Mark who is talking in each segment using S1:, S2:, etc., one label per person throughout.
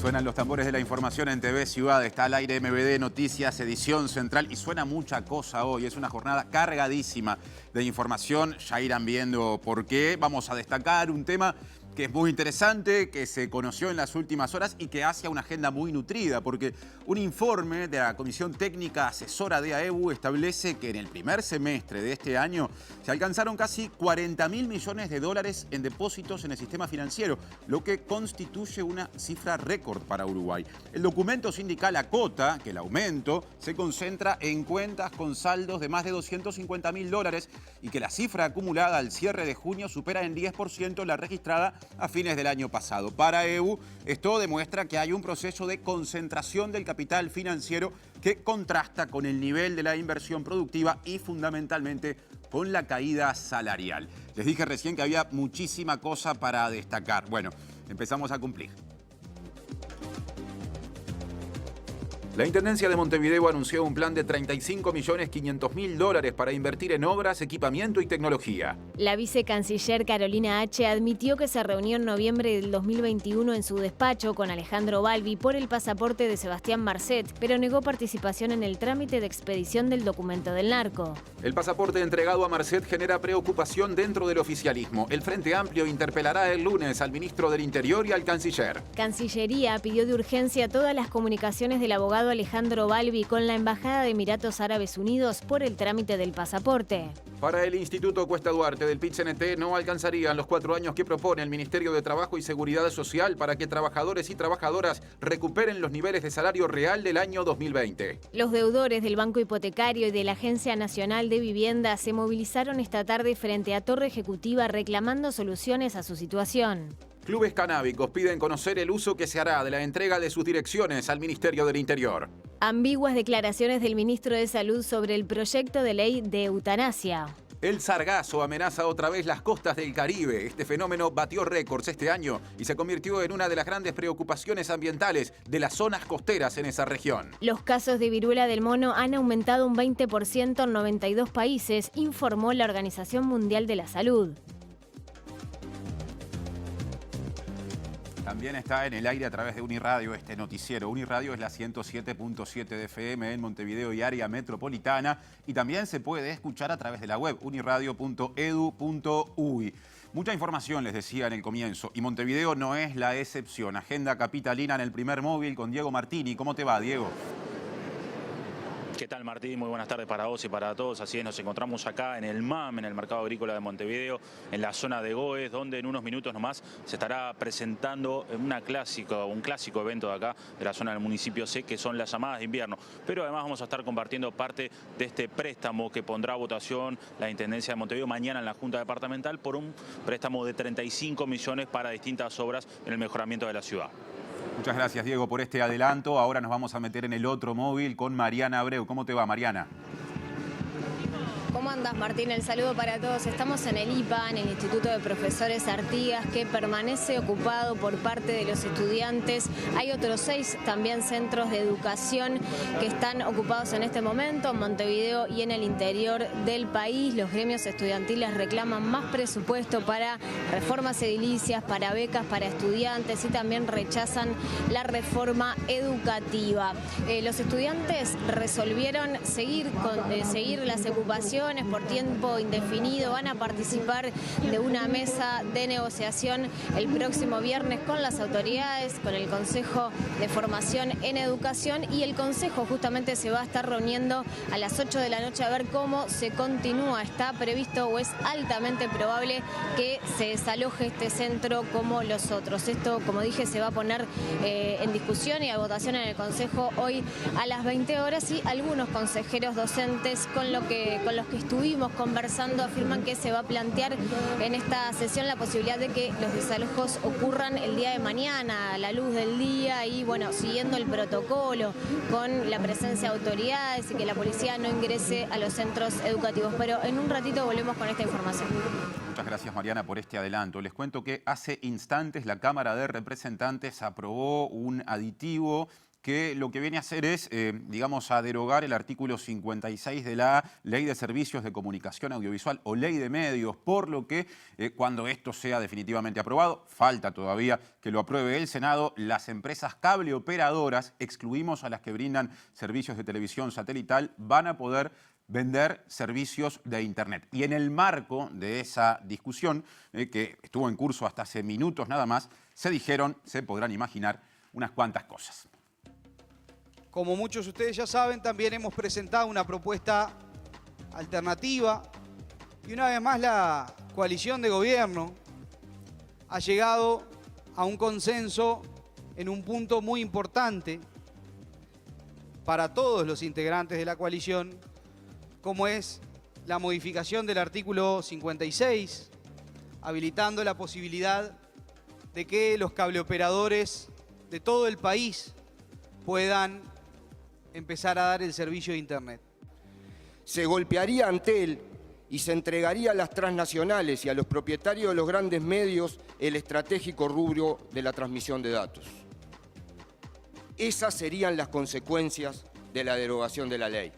S1: Suenan los tambores de la información en TV Ciudad. Está al aire MBD Noticias, edición central. Y suena mucha cosa hoy. Es una jornada cargadísima de información. Ya irán viendo por qué. Vamos a destacar un tema que es muy interesante, que se conoció en las últimas horas y que hace una agenda muy nutrida, porque un informe de la Comisión Técnica Asesora de AEBU establece que en el primer semestre de este año se alcanzaron casi 40.000 millones de dólares en depósitos en el sistema financiero, lo que constituye una cifra récord para Uruguay. El documento sindical acota que el aumento se concentra en cuentas con saldos de más de 250.000 dólares y que la cifra acumulada al cierre de junio supera en 10% la registrada a fines del año pasado. Para AEBU, esto demuestra que hay un proceso de concentración del capital financiero que contrasta con el nivel de la inversión productiva y fundamentalmente con la caída salarial. Les dije recién que había muchísima cosa para destacar. Bueno, empezamos a cumplir. La Intendencia de Montevideo anunció un plan de 35.500.000 dólares para invertir en obras, equipamiento y tecnología.
S2: La vicecanciller Carolina H. admitió que se reunió en noviembre del 2021 en su despacho con Alejandro Balbi por el pasaporte de Sebastián Marcet, pero negó participación en el trámite de expedición del documento del narco.
S1: El pasaporte entregado a Marcet genera preocupación dentro del oficialismo. El Frente Amplio interpelará el lunes al ministro del Interior y al canciller.
S2: Cancillería pidió de urgencia todas las comunicaciones del abogado Alejandro Balbi con la Embajada de Emiratos Árabes Unidos por el trámite del pasaporte.
S1: Para el Instituto Cuesta Duarte del PIT-CNT no alcanzarían los 4 años que propone el Ministerio de Trabajo y Seguridad Social para que trabajadores y trabajadoras recuperen los niveles de salario real del año 2020.
S2: Los deudores del Banco Hipotecario y de la Agencia Nacional de Vivienda se movilizaron esta tarde frente a Torre Ejecutiva reclamando soluciones a su situación.
S1: Clubes canábicos piden conocer el uso que se hará de la entrega de sus direcciones al Ministerio del Interior.
S2: Ambiguas declaraciones del ministro de Salud sobre el proyecto de ley de eutanasia.
S1: El sargazo amenaza otra vez las costas del Caribe. Este fenómeno batió récords este año y se convirtió en una de las grandes preocupaciones ambientales de las zonas costeras en esa región.
S2: Los casos de viruela del mono han aumentado un 20% en 92 países, informó la Organización Mundial de la Salud.
S1: También está en el aire a través de Uniradio este noticiero. Uniradio es la 107.7 de FM en Montevideo y área metropolitana y también se puede escuchar a través de la web uniradio.edu.uy. Mucha información les decía en el comienzo y Montevideo no es la excepción. Agenda capitalina en el primer móvil con Diego Martini. ¿Cómo te va, Diego?
S3: ¿Qué tal, Martín? Muy buenas tardes para vos y para todos. Así es, nos encontramos acá en el MAM, en el Mercado Agrícola de Montevideo, en la zona de Goes, donde en unos minutos nomás se estará presentando un clásico evento de acá, de la zona del municipio C, que son las llamadas de invierno. Pero además vamos a estar compartiendo parte de este préstamo que pondrá a votación la Intendencia de Montevideo mañana en la Junta Departamental por un préstamo de 35 millones para distintas obras en el mejoramiento de la ciudad.
S1: Muchas gracias, Diego, por este adelanto. Ahora nos vamos a meter en el otro móvil con Mariana Abreu. ¿Cómo te va, Mariana?
S2: ¿Cómo andas, Martín? El saludo para todos. Estamos en el IPA, en el Instituto de Profesores Artigas, que permanece ocupado por parte de los estudiantes. Hay otros 6 también centros de educación que están ocupados en este momento, en Montevideo y en el interior del país. Los gremios estudiantiles reclaman más presupuesto para reformas edilicias, para becas para estudiantes y también rechazan la reforma educativa. Los estudiantes resolvieron seguir las ocupaciones por tiempo indefinido. Van a participar de una mesa de negociación el próximo viernes con las autoridades, con el Consejo de Formación en Educación, y el Consejo justamente se va a estar reuniendo a las 8 de la noche a ver cómo se continúa. Está previsto o es altamente probable que se desaloje este centro como los otros. Esto, como dije, se va a poner en discusión y a votación en el Consejo hoy a las 20 horas y algunos consejeros docentes con los que estuvimos conversando afirman que se va a plantear en esta sesión la posibilidad de que los desalojos ocurran el día de mañana a la luz del día y, bueno, siguiendo el protocolo con la presencia de autoridades y que la policía no ingrese a los centros educativos. Pero en un ratito volvemos con esta información.
S1: Muchas gracias, Mariana, por este adelanto. Les cuento que hace instantes la Cámara de Representantes aprobó un aditivo que lo que viene a hacer es, digamos, a derogar el artículo 56 de la Ley de Servicios de Comunicación Audiovisual o Ley de Medios, por lo que cuando esto sea definitivamente aprobado, falta todavía que lo apruebe el Senado, las empresas cable operadoras, excluimos a las que brindan servicios de televisión satelital, van a poder vender servicios de Internet. Y en el marco de esa discusión, que estuvo en curso hasta hace minutos nada más, se dijeron, se podrán imaginar, unas cuantas cosas.
S4: Como muchos de ustedes ya saben, también hemos presentado una propuesta alternativa y una vez más la coalición de gobierno ha llegado a un consenso en un punto muy importante para todos los integrantes de la coalición, como es la modificación del artículo 56, habilitando la posibilidad de que los cableoperadores de todo el país puedan empezar a dar el servicio de Internet.
S5: Se golpearía a Antel y se entregaría a las transnacionales y a los propietarios de los grandes medios el estratégico rubro de la transmisión de datos. Esas serían las consecuencias de la derogación de la ley.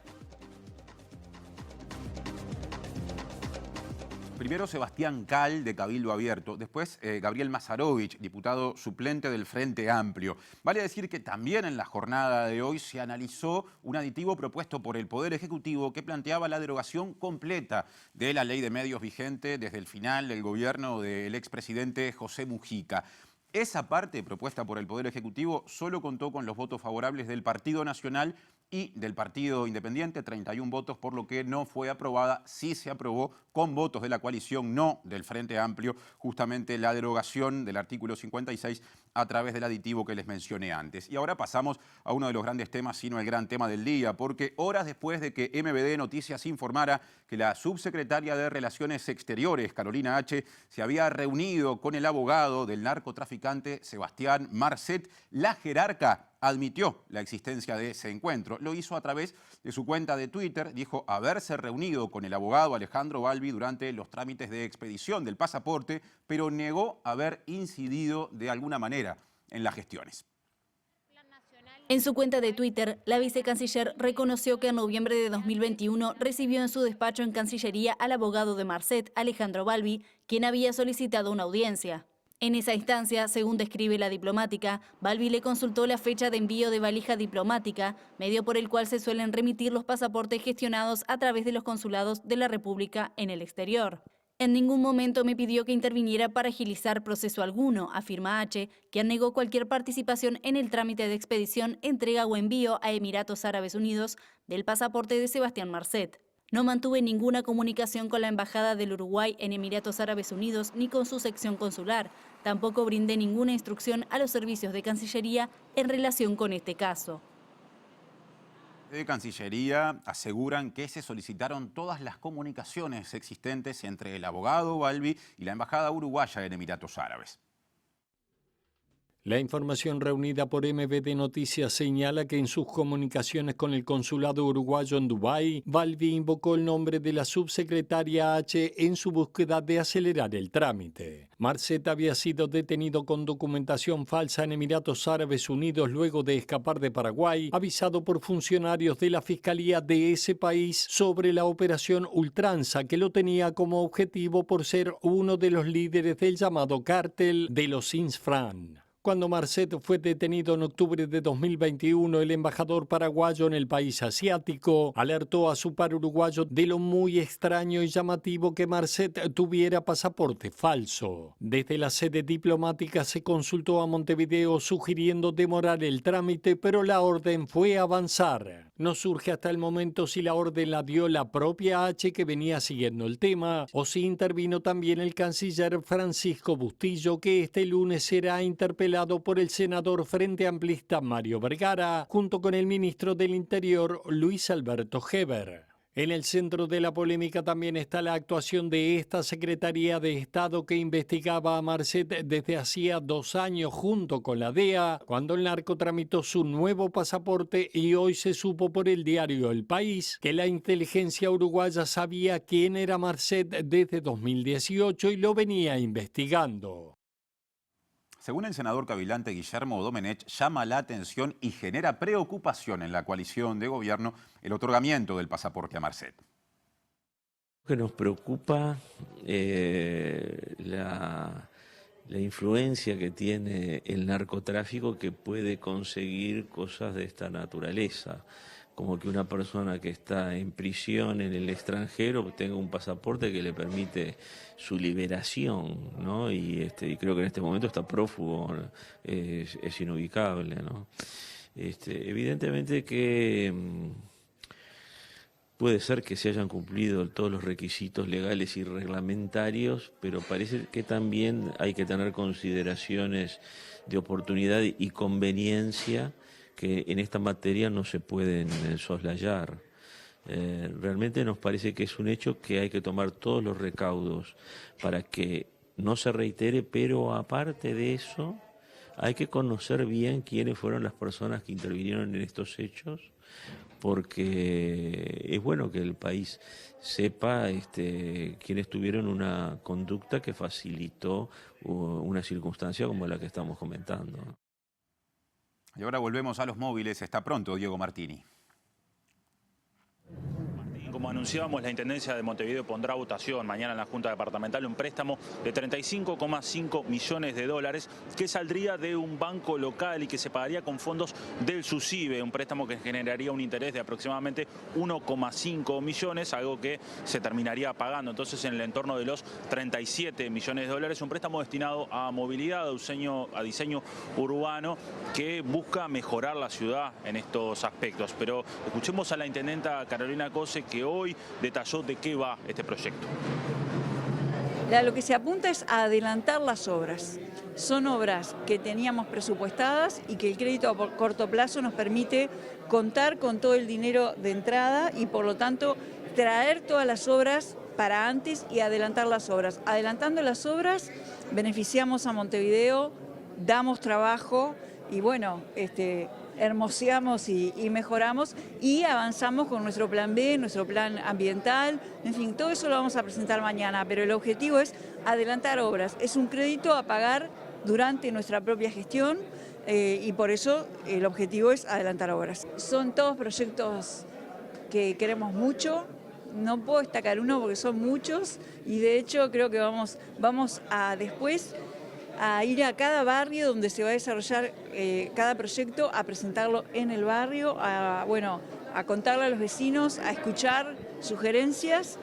S1: Primero Sebastián Cal, de Cabildo Abierto. Después Gabriel Mazarovich, diputado suplente del Frente Amplio. Vale decir que también en la jornada de hoy se analizó un aditivo propuesto por el Poder Ejecutivo que planteaba la derogación completa de la ley de medios vigente desde el final del gobierno del expresidente José Mujica. Esa parte propuesta por el Poder Ejecutivo solo contó con los votos favorables del Partido Nacional y del Partido Independiente, 31 votos, por lo que no fue aprobada. Sí se aprobó con votos de la coalición, no del Frente Amplio, justamente la derogación del artículo 56 a través del aditivo que les mencioné antes. Y ahora pasamos a uno de los grandes temas, sino el gran tema del día, porque horas después de que MBD Noticias informara que la subsecretaria de Relaciones Exteriores, Carolina H., se había reunido con el abogado del narcotraficante Sebastián Marcet, la jerarca admitió la existencia de ese encuentro. Lo hizo a través de su cuenta de Twitter, dijo haberse reunido con el abogado Alejandro Balbi durante los trámites de expedición del pasaporte, pero negó haber incidido de alguna manera en las gestiones.
S6: En su cuenta de Twitter, la vicecanciller reconoció que en noviembre de 2021 recibió en su despacho en Cancillería al abogado de Marcet, Alejandro Balbi, quien había solicitado una audiencia. En esa instancia, según describe la diplomática, Balbi le consultó la fecha de envío de valija diplomática, medio por el cual se suelen remitir los pasaportes gestionados a través de los consulados de la República en el exterior. En ningún momento me pidió que interviniera para agilizar proceso alguno, afirma H., quien negó cualquier participación en el trámite de expedición, entrega o envío a Emiratos Árabes Unidos del pasaporte de Sebastián Marcet. No mantuve ninguna comunicación con la Embajada del Uruguay en Emiratos Árabes Unidos ni con su sección consular. Tampoco brindé ninguna instrucción a los servicios de Cancillería en relación con este caso.
S1: De Cancillería aseguran que se solicitaron todas las comunicaciones existentes entre el abogado Balbi y la Embajada Uruguaya en Emiratos Árabes.
S7: La información reunida por MBD Noticias señala que en sus comunicaciones con el consulado uruguayo en Dubái, Balbi invocó el nombre de la subsecretaria H en su búsqueda de acelerar el trámite. Marcet había sido detenido con documentación falsa en Emiratos Árabes Unidos luego de escapar de Paraguay, avisado por funcionarios de la Fiscalía de ese país sobre la operación Ultranza, que lo tenía como objetivo por ser uno de los líderes del llamado cártel de los Insfran. Cuando Marcet fue detenido en octubre de 2021, el embajador paraguayo en el país asiático alertó a su par uruguayo de lo muy extraño y llamativo que Marcet tuviera pasaporte falso. Desde la sede diplomática se consultó a Montevideo sugiriendo demorar el trámite, pero la orden fue avanzar. No surge hasta el momento si la orden la dio la propia H, que venía siguiendo el tema, o si intervino también el canciller Francisco Bustillo, que este lunes será interpelado por el senador Frente Amplista Mario Vergara, junto con el ministro del Interior Luis Alberto Heber. En el centro de la polémica también está la actuación de esta Secretaría de Estado que investigaba a Marcet desde hacía 2 años junto con la DEA, cuando el narco tramitó su nuevo pasaporte, y hoy se supo por el diario El País que la inteligencia uruguaya sabía quién era Marcet desde 2018 y lo venía investigando.
S1: Según el senador cabilante Guillermo Domenech, llama la atención y genera preocupación en la coalición de gobierno el otorgamiento del pasaporte a Marcet.
S8: Que nos preocupa la influencia que tiene el narcotráfico, que puede conseguir cosas de esta naturaleza, como que una persona que está en prisión en el extranjero tenga un pasaporte que le permite su liberación, ¿no? Y creo que en este momento está prófugo, es inubicable, ¿no? Evidentemente que puede ser que se hayan cumplido todos los requisitos legales y reglamentarios, pero parece que también hay que tener consideraciones de oportunidad y conveniencia que en esta materia no se pueden soslayar. Realmente nos parece que es un hecho que hay que tomar todos los recaudos para que no se reitere, pero aparte de eso hay que conocer bien quiénes fueron las personas que intervinieron en estos hechos, porque es bueno que el país sepa quiénes tuvieron una conducta que facilitó una circunstancia como la que estamos comentando.
S1: Y ahora volvemos a los móviles. Está pronto Diego Martini.
S3: Como anunciábamos, la Intendencia de Montevideo pondrá a votación mañana en la Junta Departamental un préstamo de 35,5 millones de dólares que saldría de un banco local y que se pagaría con fondos del SUSIBE, un préstamo que generaría un interés de aproximadamente 1,5 millones, algo que se terminaría pagando entonces en el entorno de los 37 millones de dólares, un préstamo destinado a movilidad, a diseño urbano, que busca mejorar la ciudad en estos aspectos. Pero escuchemos a la intendenta Carolina Cose, que hoy detalló de qué va este proyecto.
S9: Lo que se apunta es a adelantar las obras. Son obras que teníamos presupuestadas y que el crédito a corto plazo nos permite contar con todo el dinero de entrada y por lo tanto traer todas las obras para antes y adelantar las obras. Adelantando las obras beneficiamos a Montevideo, damos trabajo y bueno, hermoseamos y mejoramos y avanzamos con nuestro plan B, nuestro plan ambiental, en fin, todo eso lo vamos a presentar mañana, pero el objetivo es adelantar obras. Es un crédito a pagar durante nuestra propia gestión y por eso el objetivo es adelantar obras. Son todos proyectos que queremos mucho, no puedo destacar uno porque son muchos y de hecho creo que vamos a después a ir a cada barrio donde se va a desarrollar cada proyecto, a presentarlo en el barrio, a contarle a los vecinos, a escuchar sugerencias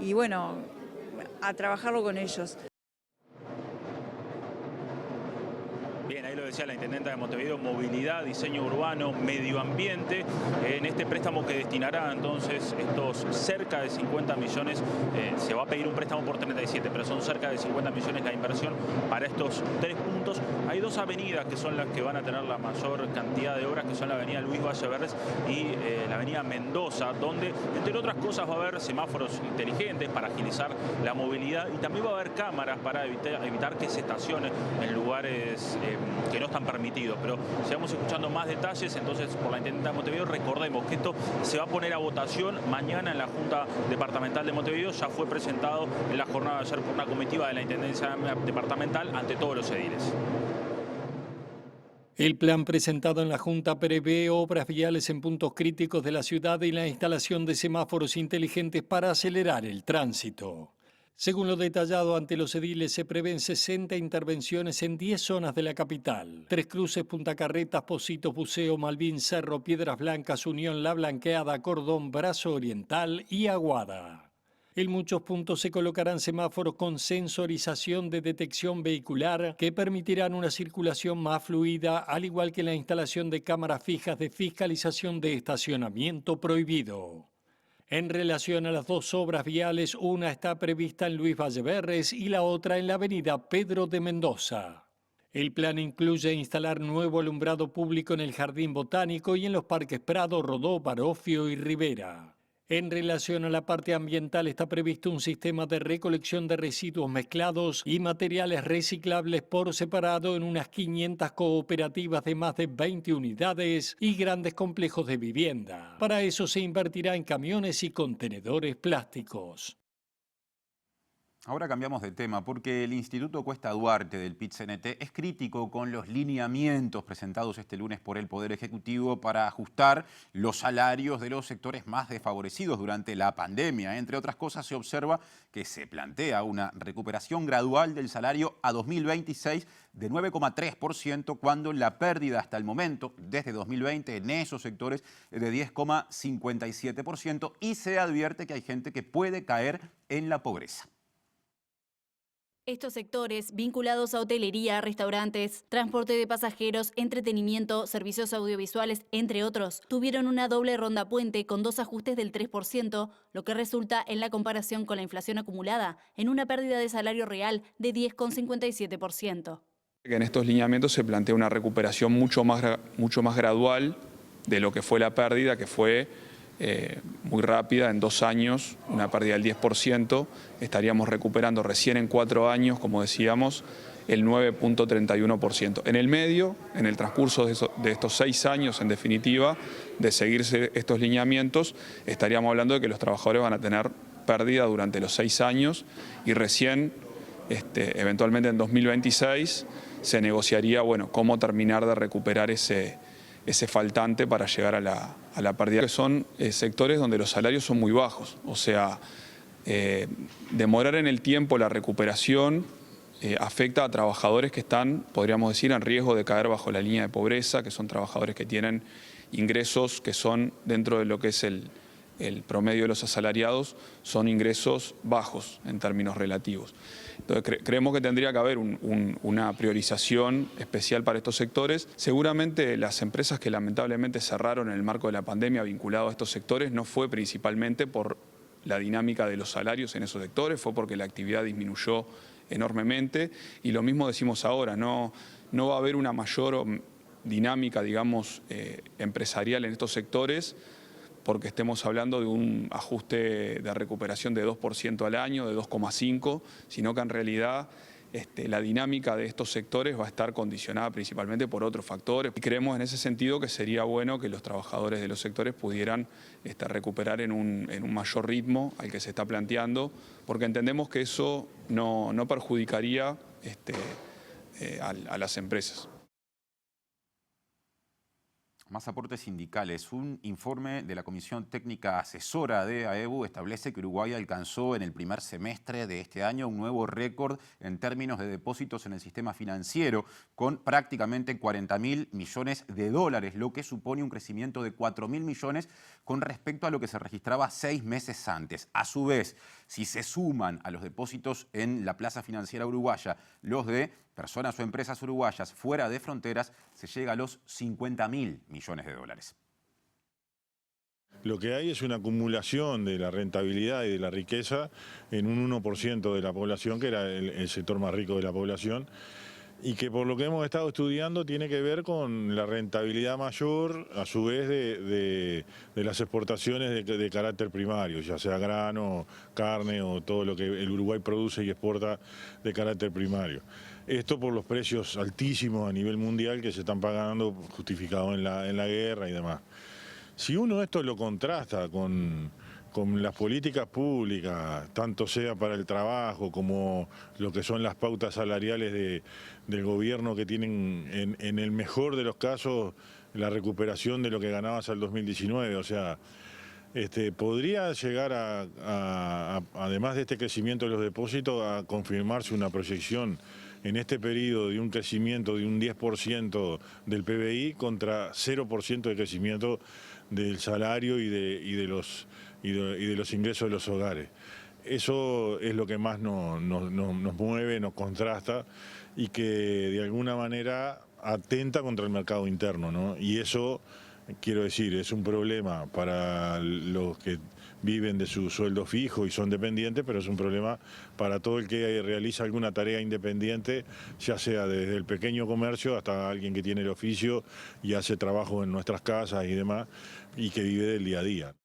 S9: y bueno, a trabajarlo con ellos.
S3: Bien, ahí lo decía la intendenta de Montevideo, movilidad, diseño urbano, medio ambiente, en este préstamo que destinará entonces estos cerca de 50 millones, se va a pedir un préstamo por 37, pero son cerca de 50 millones la inversión para estos 3 puntos. Hay 2 avenidas que son las que van a tener la mayor cantidad de obras, que son la avenida Luis Valle-Verres y la avenida Mendoza, donde entre otras cosas va a haber semáforos inteligentes para agilizar la movilidad y también va a haber cámaras para evitar que se estacione en lugares que no están permitidos. Pero sigamos escuchando más detalles entonces por la intendenta de Montevideo. Recordemos que esto se va a poner a votación mañana en la Junta Departamental de Montevideo. Ya fue presentado en la jornada de ayer por una comitiva de la Intendencia Departamental ante todos los ediles.
S7: El plan presentado en la Junta prevé obras viales en puntos críticos de la ciudad y la instalación de semáforos inteligentes para acelerar el tránsito. Según lo detallado ante los ediles, se prevén 60 intervenciones en 10 zonas de la capital. Tres Cruces, Punta Carretas, Pocitos, Buceo, Malvin, Cerro, Piedras Blancas, Unión, La Blanqueada, Cordón, Brazo Oriental y Aguada. En muchos puntos se colocarán semáforos con sensorización de detección vehicular que permitirán una circulación más fluida, al igual que la instalación de cámaras fijas de fiscalización de estacionamiento prohibido. En relación a las 2 obras viales, una está prevista en Luis Valle-Verres y la otra en la avenida Pedro de Mendoza. El plan incluye instalar nuevo alumbrado público en el Jardín Botánico y en los parques Prado, Rodó, Barofio y Rivera. En relación a la parte ambiental, está previsto un sistema de recolección de residuos mezclados y materiales reciclables por separado en unas 500 cooperativas de más de 20 unidades y grandes complejos de vivienda. Para eso se invertirá en camiones y contenedores plásticos.
S1: Ahora cambiamos de tema porque el Instituto Cuesta Duarte del PIT-CNT es crítico con los lineamientos presentados este lunes por el Poder Ejecutivo para ajustar los salarios de los sectores más desfavorecidos durante la pandemia. Entre otras cosas, se observa que se plantea una recuperación gradual del salario a 2026 de 9,3%, cuando la pérdida hasta el momento, desde 2020, en esos sectores es de 10,57%, y se advierte que hay gente que puede caer en la pobreza.
S6: Estos sectores, vinculados a hotelería, restaurantes, transporte de pasajeros, entretenimiento, servicios audiovisuales, entre otros, tuvieron una doble ronda puente con 2 ajustes del 3%, lo que resulta, en la comparación con la inflación acumulada, en una pérdida de salario real de 10,57%.
S10: En estos lineamientos se plantea una recuperación mucho más gradual de lo que fue la pérdida, que fue muy rápida, en 2 años, una pérdida del 10%, estaríamos recuperando recién en 4 años, como decíamos, el 9,31%. En el medio, en el transcurso de estos 6 años, en definitiva, de seguirse estos lineamientos, estaríamos hablando de que los trabajadores van a tener pérdida durante los 6 años y recién, eventualmente en 2026, se negociaría, bueno, cómo terminar de recuperar ese faltante para llegar a la pérdida. Que son sectores donde los salarios son muy bajos, o sea, demorar en el tiempo la recuperación afecta a trabajadores que están, podríamos decir, en riesgo de caer bajo la línea de pobreza, que son trabajadores que tienen ingresos que son, dentro de lo que es el promedio de los asalariados, son ingresos bajos en términos relativos. Entonces, creemos que tendría que haber una priorización especial para estos sectores. Seguramente las empresas que lamentablemente cerraron en el marco de la pandemia vinculado a estos sectores no fue principalmente por la dinámica de los salarios en esos sectores, fue porque la actividad disminuyó enormemente, y lo mismo decimos ahora, no va a haber una mayor dinámica, digamos, empresarial en estos sectores, porque estemos hablando de un ajuste de recuperación de 2% al año, de 2,5%, sino que en realidad la dinámica de estos sectores va a estar condicionada principalmente por otros factores. Y creemos en ese sentido que sería bueno que los trabajadores de los sectores pudieran recuperar en un mayor ritmo al que se está planteando, porque entendemos que eso no perjudicaría a las empresas.
S1: Más aportes sindicales. Un informe de la Comisión Técnica Asesora de AEBU establece que Uruguay alcanzó en el primer semestre de este año un nuevo récord en términos de depósitos en el sistema financiero, con prácticamente 40.000 millones de dólares, lo que supone un crecimiento de 4.000 millones con respecto a lo que se registraba 6 meses antes. A su vez, si se suman a los depósitos en la plaza financiera uruguaya los de personas o empresas uruguayas fuera de fronteras, se llega a los 50.000 millones de dólares.
S11: Lo que hay es una acumulación de la rentabilidad y de la riqueza en un 1% de la población, que era el sector más rico de la población, y que por lo que hemos estado estudiando tiene que ver con la rentabilidad mayor, a su vez, de las exportaciones de carácter primario, ya sea grano, carne o todo lo que el Uruguay produce y exporta de carácter primario. Esto por los precios altísimos a nivel mundial que se están pagando, justificados en la guerra y demás. Si uno esto lo contrasta con las políticas públicas, tanto sea para el trabajo como lo que son las pautas salariales del gobierno, que tienen en el mejor de los casos la recuperación de lo que ganabas al 2019, o sea, podría llegar además de este crecimiento de los depósitos, a confirmarse una proyección en este periodo de un crecimiento de un 10% del PBI contra 0% de crecimiento del salario y de los ingresos de los hogares. Eso es lo que más nos mueve, nos contrasta y que de alguna manera atenta contra el mercado interno, ¿no? Y eso, quiero decir, es un problema para los que viven de su sueldo fijo y son dependientes, pero es un problema para todo el que realiza alguna tarea independiente, ya sea desde el pequeño comercio hasta alguien que tiene el oficio y hace trabajo en nuestras casas y demás, y que vive del día a día.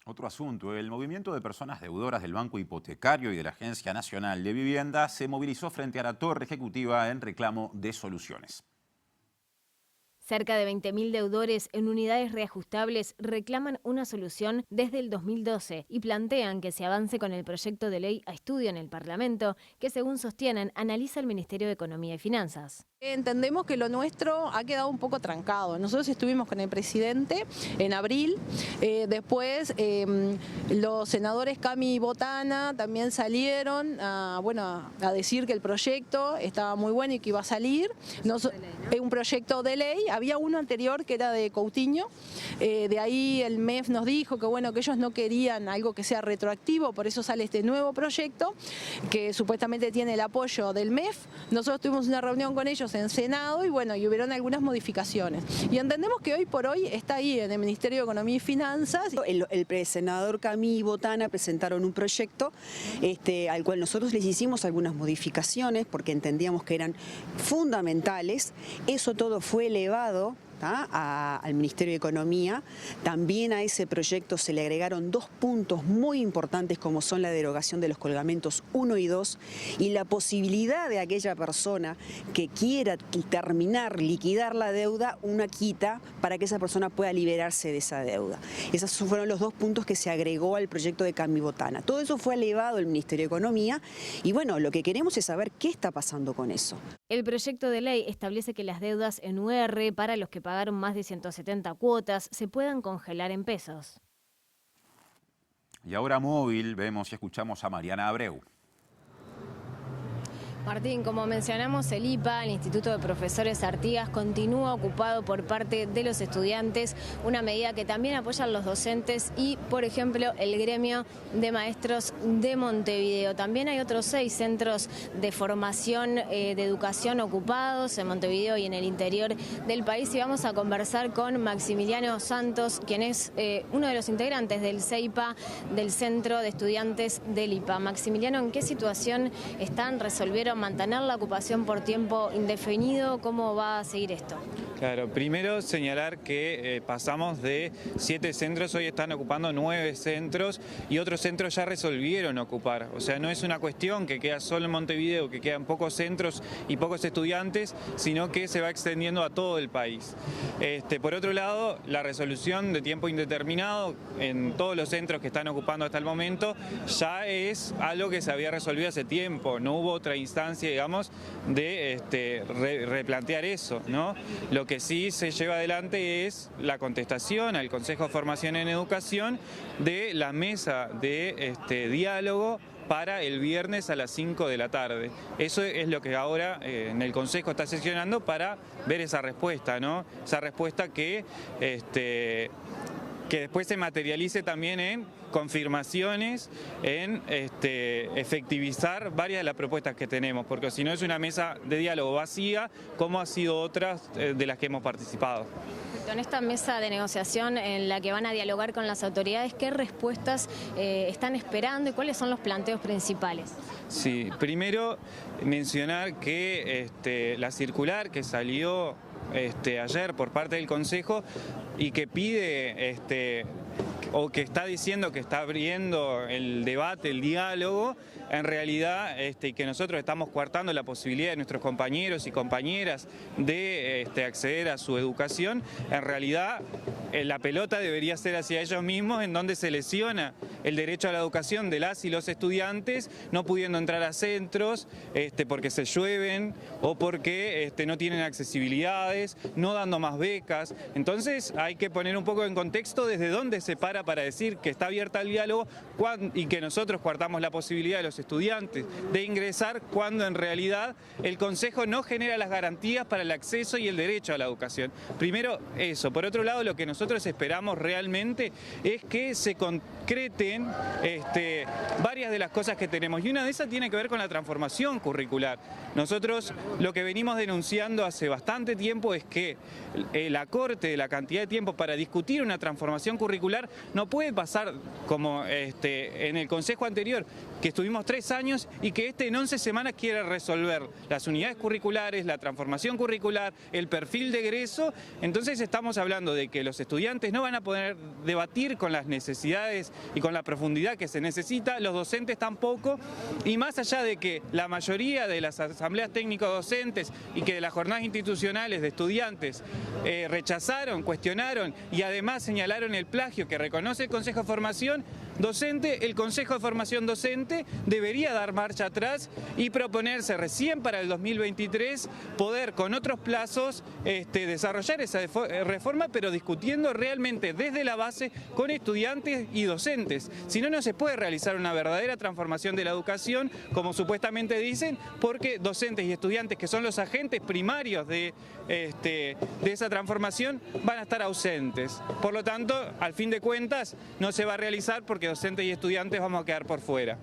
S1: Otro asunto, el movimiento de personas deudoras del Banco Hipotecario y de la Agencia Nacional de Vivienda se movilizó frente a la Torre Ejecutiva en reclamo de soluciones.
S2: Cerca de 20.000 deudores en unidades reajustables reclaman una solución desde el 2012 y plantean que se avance con el proyecto de ley a estudio en el Parlamento, que según sostienen analiza el Ministerio de Economía y Finanzas.
S12: Entendemos que lo nuestro ha quedado un poco trancado. Nosotros estuvimos con el presidente en abril, después los senadores Cami y Botana también salieron a decir que el proyecto estaba muy bueno y que iba a salir. Un proyecto de ley, había uno anterior que era de Coutinho, de ahí el MEF nos dijo que bueno, que ellos no querían algo que sea retroactivo, por eso sale este nuevo proyecto que supuestamente tiene el apoyo del MEF. Nosotros tuvimos una reunión con ellos en Senado y bueno, y hubieron algunas modificaciones. Y entendemos que hoy por hoy está ahí en el Ministerio de Economía y Finanzas.
S13: El senador Cami y Botana presentaron un proyecto al cual nosotros les hicimos algunas modificaciones porque entendíamos que eran fundamentales. Eso todo fue elevado al Ministerio de Economía. También a ese proyecto se le agregaron 2 puntos muy importantes como son la derogación de los colgamentos 1 y 2 y la posibilidad de aquella persona que quiera liquidar la deuda, una quita para que esa persona pueda liberarse de esa deuda. Esos fueron los 2 puntos que se agregó al proyecto de Cami Botana. Todo eso fue elevado al Ministerio de Economía y bueno, lo que queremos es saber qué está pasando con eso.
S2: El proyecto de ley establece que las deudas en UR para los que pagaron más de 170 cuotas se puedan congelar en pesos.
S1: Y ahora móvil, vemos y escuchamos a Mariana Abreu.
S2: Martín, como mencionamos, el IPA, el Instituto de Profesores Artigas, continúa ocupado por parte de los estudiantes, una medida que también apoyan los docentes y, por ejemplo, el gremio de maestros de Montevideo. También hay otros 6 centros de formación de educación ocupados en Montevideo y en el interior del país y vamos a conversar con Maximiliano Santos, quien es uno de los integrantes del CEIPA, del Centro de Estudiantes del IPA. Maximiliano, ¿en qué situación están? ¿Resolvieron mantener la ocupación por tiempo indefinido? ¿Cómo va a seguir esto?
S14: Claro, primero señalar que pasamos de 7 centros, hoy están ocupando 9 centros y otros centros ya resolvieron ocupar. O sea, no es una cuestión que queda solo en Montevideo, que quedan pocos centros y pocos estudiantes, sino que se va extendiendo a todo el país. Por otro lado, la resolución de tiempo indeterminado en todos los centros que están ocupando hasta el momento ya es algo que se había resolvido hace tiempo, no hubo otra instancia, digamos, de replantear eso, ¿no? Lo que sí se lleva adelante es la contestación al Consejo de Formación en Educación de la mesa de diálogo para el viernes a las 5 de la tarde. Eso es lo que ahora en el Consejo está sesionando para ver esa respuesta, ¿no? Esa respuesta que después se materialice también en confirmaciones, en efectivizar varias de las propuestas que tenemos, porque si no es una mesa de diálogo vacía, como ha sido otras de las que hemos participado.
S2: En esta mesa de negociación en la que van a dialogar con las autoridades, ¿qué respuestas están esperando y cuáles son los planteos principales?
S14: Sí, primero mencionar que la circular que salió ayer por parte del Consejo y que pide o que está diciendo que está abriendo el debate, el diálogo, en realidad que nosotros estamos coartando la posibilidad de nuestros compañeros y compañeras de acceder a su educación, en realidad la pelota debería ser hacia ellos mismos, en donde se lesiona el derecho a la educación de las y los estudiantes, no pudiendo entrar a centros porque se llueven o porque no tienen accesibilidades, no dando más becas. Entonces hay que poner un poco en contexto desde dónde se para decir que está abierta al diálogo y que nosotros coartamos la posibilidad de los estudiantes de ingresar cuando en realidad el Consejo no genera las garantías para el acceso y el derecho a la educación. Primero eso. Por otro lado, lo que nosotros esperamos realmente es que se concreten varias de las cosas que tenemos y una de esas tiene que ver con la transformación curricular. Nosotros lo que venimos denunciando hace bastante tiempo es que el acorte de la cantidad de tiempo para discutir una transformación curricular no puede pasar como en el Consejo anterior, que estuvimos 3 años y que en 11 semanas quiere resolver las unidades curriculares, la transformación curricular, el perfil de egreso. Entonces estamos hablando de que los estudiantes estudiantes no van a poder debatir con las necesidades y con la profundidad que se necesita, los docentes tampoco, y más allá de que la mayoría de las asambleas técnico-docentes y que de las jornadas institucionales de estudiantes rechazaron, cuestionaron y además señalaron el plagio que reconoce el Consejo de Formación Docente, el Consejo de Formación Docente debería dar marcha atrás y proponerse recién para el 2023 poder con otros plazos desarrollar esa reforma, pero discutiendo realmente desde la base con estudiantes y docentes. Si no, no se puede realizar una verdadera transformación de la educación, como supuestamente dicen, porque docentes y estudiantes, que son los agentes primarios de esa transformación, van a estar ausentes. Por lo tanto, al fin de cuentas, no se va a realizar porque docentes y estudiantes vamos a quedar por fuera.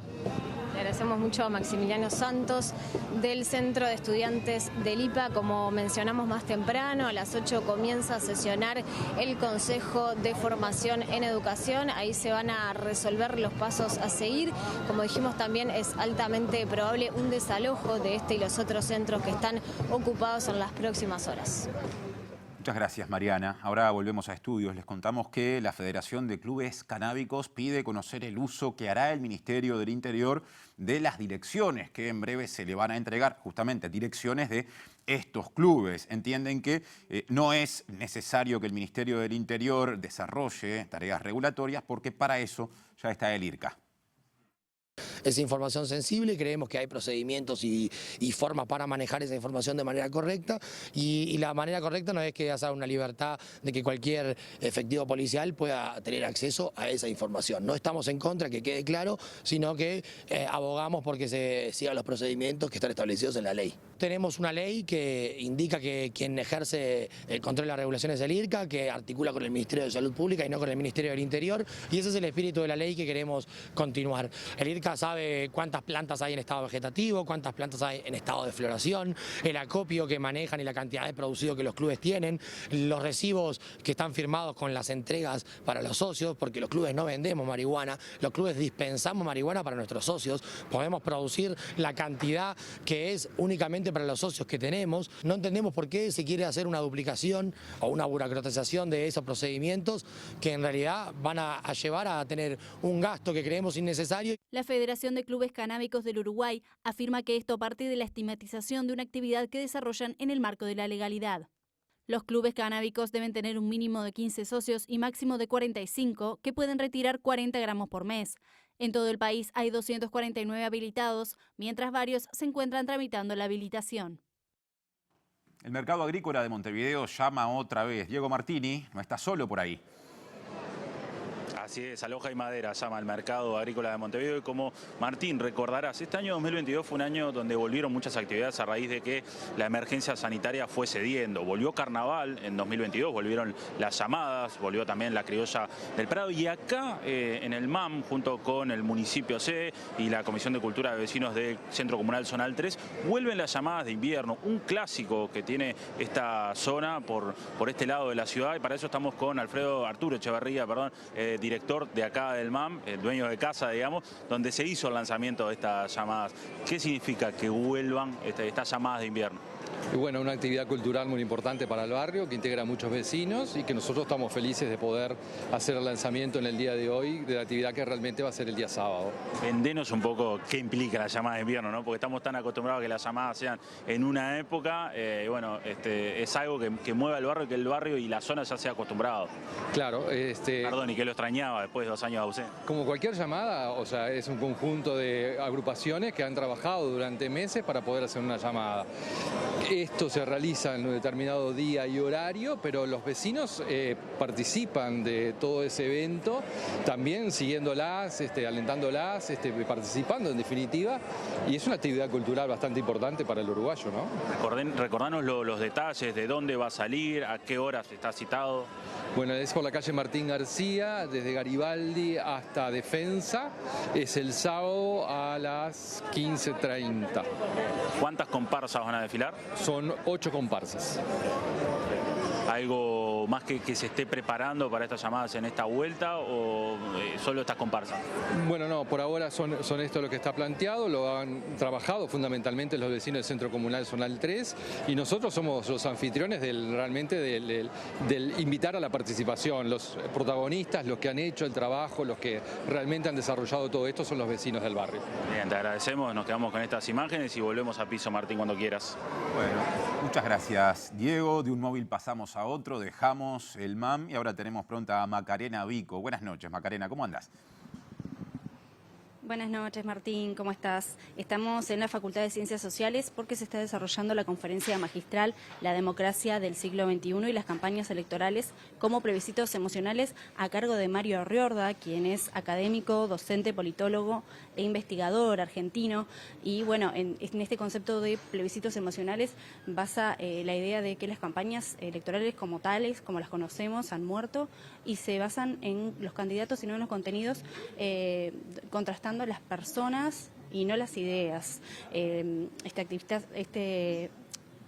S2: Le agradecemos mucho a Maximiliano Santos del Centro de Estudiantes del IPA. Como mencionamos más temprano, a las 8 comienza a sesionar el Consejo de Formación en Educación. Ahí se van a resolver los pasos a seguir. Como dijimos, también es altamente probable un desalojo de este y los otros centros que están ocupados en las próximas horas.
S1: Muchas gracias, Mariana. Ahora volvemos a estudios. Les contamos que la Federación de Clubes Canábicos pide conocer el uso que hará el Ministerio del Interior de las direcciones que en breve se le van a entregar, justamente direcciones de estos clubes. Entienden que no es necesario que el Ministerio del Interior desarrolle tareas regulatorias porque para eso ya está el IRCA.
S15: Es información sensible, creemos que hay procedimientos y formas para manejar esa información de manera correcta y la manera correcta no es que haya una libertad de que cualquier efectivo policial pueda tener acceso a esa información. No estamos en contra, que quede claro, sino que abogamos porque se sigan los procedimientos que están establecidos en la ley. Tenemos una ley que indica que quien ejerce el control de las regulaciones es el IRCA, que articula con el Ministerio de Salud Pública y no con el Ministerio del Interior, y ese es el espíritu de la ley que queremos continuar. El IRCA sabe cuántas plantas hay en estado vegetativo, cuántas plantas hay en estado de floración, el acopio que manejan y la cantidad de producido que los clubes tienen, los recibos que están firmados con las entregas para los socios, porque los clubes no vendemos marihuana, los clubes dispensamos marihuana para nuestros socios, podemos producir la cantidad que es únicamente para los socios que tenemos. No entendemos por qué se quiere hacer una duplicación o una burocratización de esos procedimientos que en realidad van a llevar a tener un gasto que creemos innecesario.
S6: La Federación de Clubes Canábicos del Uruguay afirma que esto parte de la estigmatización de una actividad que desarrollan en el marco de la legalidad. Los clubes canábicos deben tener un mínimo de 15 socios y máximo de 45, que pueden retirar 40 gramos por mes. En todo el país hay 249 habilitados, mientras varios se encuentran tramitando la habilitación.
S1: El mercado agrícola de Montevideo llama otra vez. Diego Martini no está solo por ahí.
S3: Así es, a Loja y Madera llama el mercado agrícola de Montevideo y como Martín recordarás, este año 2022 fue un año donde volvieron muchas actividades a raíz de que la emergencia sanitaria fue cediendo. Volvió Carnaval en 2022, volvieron las llamadas, volvió también la criolla del Prado y acá en el MAM, junto con el municipio C y la Comisión de Cultura de Vecinos del Centro Comunal Zonal 3, vuelven las llamadas de invierno, un clásico que tiene esta zona por este lado de la ciudad y para eso estamos con Arturo Echeverría, director de acá del MAM, el dueño de casa, digamos, donde se hizo el lanzamiento de estas llamadas. ¿Qué significa que vuelvan estas llamadas de invierno?
S16: Y bueno, una actividad cultural muy importante para el barrio que integra a muchos vecinos y que nosotros estamos felices de poder hacer el lanzamiento en el día de hoy de la actividad que realmente va a ser el día sábado.
S3: Vendenos un poco qué implica la llamada de invierno, ¿no? Porque estamos tan acostumbrados a que las llamadas sean en una época, es algo que mueve al barrio y que el barrio y la zona ya se ha acostumbrado.
S16: Claro.
S3: Perdón, y que lo extrañaba después de 2 años de ausencia.
S16: Como cualquier llamada, o sea, es un conjunto de agrupaciones que han trabajado durante meses para poder hacer una llamada. Esto se realiza en un determinado día y horario, pero los vecinos participan de todo ese evento, también siguiéndolas, alentándolas, participando en definitiva, y es una actividad cultural bastante importante para el uruguayo, ¿no?
S3: Recordanos los detalles, de dónde va a salir, a qué horas está citado.
S16: Bueno, es por la calle Martín García, desde Garibaldi hasta Defensa, es el sábado a las 15:30.
S3: ¿Cuántas comparsas van a desfilar?
S16: Son 8 comparsas.
S3: algo más que se esté preparando para estas llamadas en esta vuelta o solo estas comparsas?
S16: Bueno, no, por ahora son esto lo que está planteado, lo han trabajado fundamentalmente los vecinos del Centro Comunal Zonal 3 y nosotros somos los anfitriones realmente del invitar a la participación. Los protagonistas, los que han hecho el trabajo, los que realmente han desarrollado todo esto son los vecinos del barrio.
S3: Bien, te agradecemos, nos quedamos con estas imágenes y volvemos a piso, Martín, cuando quieras.
S1: Bueno, muchas gracias, Diego. De un móvil pasamos a otro, dejamos el MAM y ahora tenemos pronta a Macarena Vico. Buenas noches, Macarena, ¿cómo andás?
S17: Buenas noches, Martín, ¿cómo estás? Estamos en la Facultad de Ciencias Sociales porque se está desarrollando la conferencia magistral La democracia del siglo XXI y las campañas electorales como plebiscitos emocionales a cargo de Mario Riorda, quien es académico, docente, politólogo e investigador argentino. Y bueno, en este concepto de plebiscitos emocionales basa la idea de que las campañas electorales como tales, como las conocemos, han muerto y se basan en los candidatos y no en los contenidos, contrastando las personas y no las ideas. Este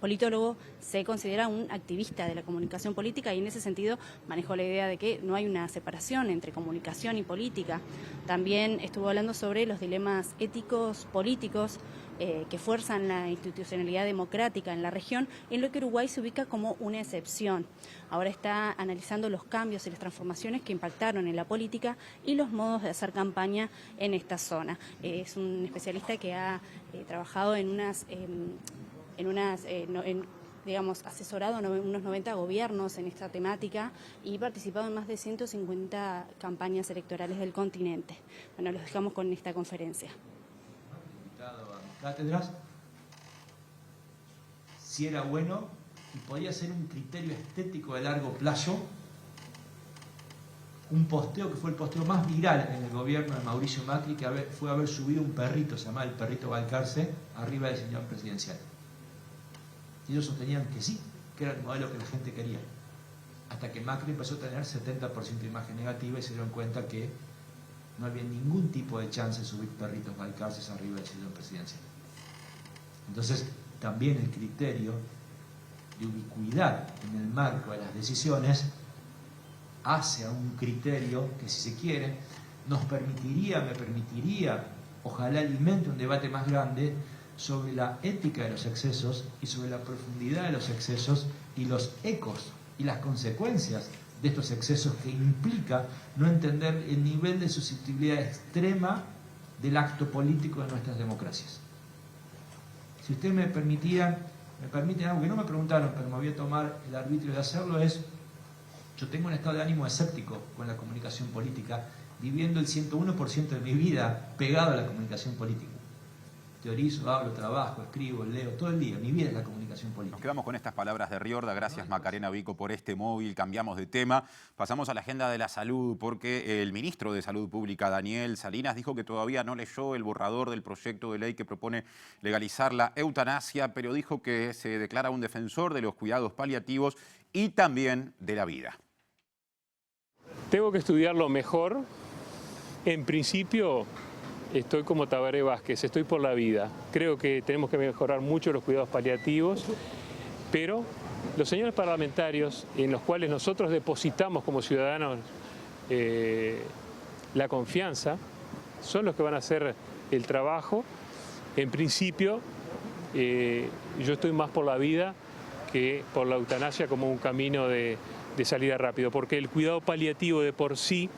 S17: politólogo se considera un activista de la comunicación política y en ese sentido manejó la idea de que no hay una separación entre comunicación y política. También estuvo hablando sobre los dilemas éticos políticos que fuerzan la institucionalidad democrática en la región, en lo que Uruguay se ubica como una excepción. Ahora está analizando los cambios y las transformaciones que impactaron en la política y los modos de hacer campaña en esta zona. Es un especialista que ha trabajado digamos, asesorado a unos 90 gobiernos en esta temática y participado en más de 150 campañas electorales del continente. Bueno, los dejamos con esta conferencia.
S18: Cátedras, si era bueno y podía ser un criterio estético de largo plazo, un posteo que fue el posteo más viral en el gobierno de Mauricio Macri, que fue haber subido un perrito, se llamaba el perrito Balcarce, arriba del señor presidencial. Y ellos sostenían que sí, que era el modelo que la gente quería. Hasta que Macri empezó a tener 70% de imagen negativa y se dieron cuenta que no había ningún tipo de chance de subir perritos Balcarces arriba del señor presidencial. Entonces, también el criterio de ubicuidad en el marco de las decisiones hace a un criterio que, si se quiere, me permitiría, ojalá alimente un debate más grande sobre la ética de los excesos y sobre la profundidad de los excesos y los ecos y las consecuencias de estos excesos que implica no entender el nivel de susceptibilidad extrema del acto político de nuestras democracias. Si ustedes me permiten algo que no me preguntaron, pero me voy a tomar el arbitrio de hacerlo, yo tengo un estado de ánimo escéptico con la comunicación política, viviendo el 101% de mi vida pegado a la comunicación política. Teorizo, hablo, trabajo, escribo, leo, todo el día. Mi vida es la comunicación política.
S1: Nos quedamos con estas palabras de Riorda. Gracias, Macarena Vico, por este móvil. Cambiamos de tema. Pasamos a la agenda de la salud, porque el ministro de Salud Pública, Daniel Salinas, dijo que todavía no leyó el borrador del proyecto de ley que propone legalizar la eutanasia, pero dijo que se declara un defensor de los cuidados paliativos y también de la vida.
S19: Tengo que estudiarlo mejor. En principio, estoy como Tabaré Vázquez, estoy por la vida. Creo que tenemos que mejorar mucho los cuidados paliativos, pero los señores parlamentarios, en los cuales nosotros depositamos como ciudadanos la confianza, son los que van a hacer el trabajo. En principio, yo estoy más por la vida que por la eutanasia como un camino de salida rápido, porque el cuidado paliativo de por sí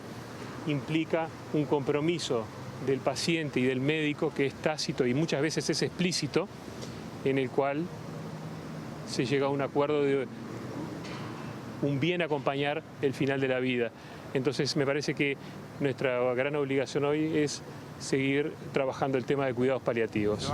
S19: implica un compromiso del paciente y del médico que es tácito y muchas veces es explícito, en el cual se llega a un acuerdo de un bien acompañar el final de la vida. Entonces me parece que nuestra gran obligación hoy es seguir trabajando el tema de cuidados paliativos.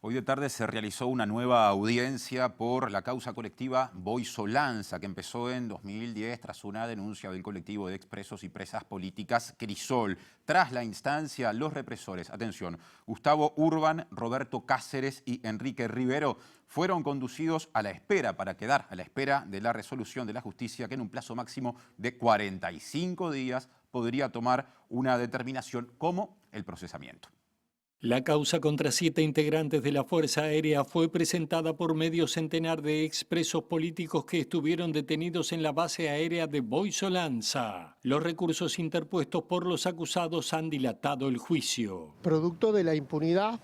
S1: Hoy de tarde se realizó una nueva audiencia por la causa colectiva Boisolanza, que empezó en 2010 tras una denuncia del colectivo de expresos y presas políticas Crisol. Tras la instancia, los represores, atención, Gustavo Urban, Roberto Cáceres y Enrique Rivero, fueron conducidos a la espera para quedar a la espera de la resolución de la justicia, que en un plazo máximo de 45 días podría tomar una determinación como el procesamiento.
S7: La causa contra 7 integrantes de la Fuerza Aérea fue presentada por medio centenar de expresos políticos que estuvieron detenidos en la base aérea de Boisolanza. Los recursos interpuestos por los acusados han dilatado el juicio.
S20: Producto de la impunidad,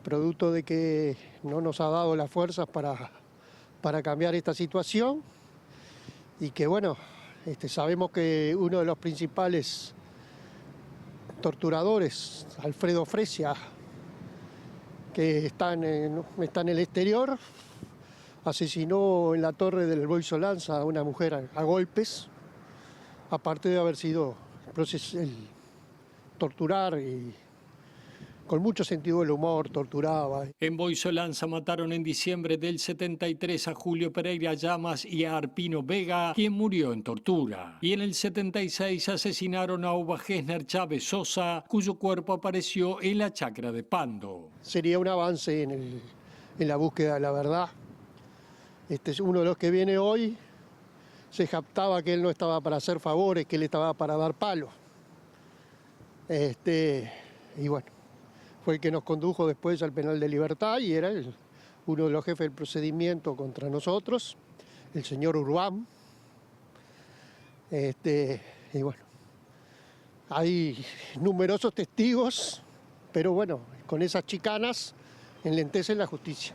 S20: producto de que no nos ha dado las fuerzas para cambiar esta situación y que bueno, sabemos que uno de los principales torturadores, Alfredo Fresia, que está en el exterior, asesinó en la torre del Boisolanza a una mujer a golpes, aparte de haber sido el torturar y con mucho sentido del humor, torturaba.
S7: En Boisolanza mataron en diciembre del 73 a Julio Pereira Llamas y a Arpino Vega, quien murió en tortura. Y en el 76 asesinaron a Uva Gessner Chávez Sosa, cuyo cuerpo apareció en la chacra de Pando.
S20: Sería un avance en la búsqueda de la verdad. Este es uno de los que viene hoy, se jactaba que él no estaba para hacer favores, que él estaba para dar palos. Y bueno, fue el que nos condujo después al penal de Libertad y era uno de los jefes del procedimiento contra nosotros, el señor Urbán. Y bueno, hay numerosos testigos, pero bueno, con esas chicanas enlentecen la justicia.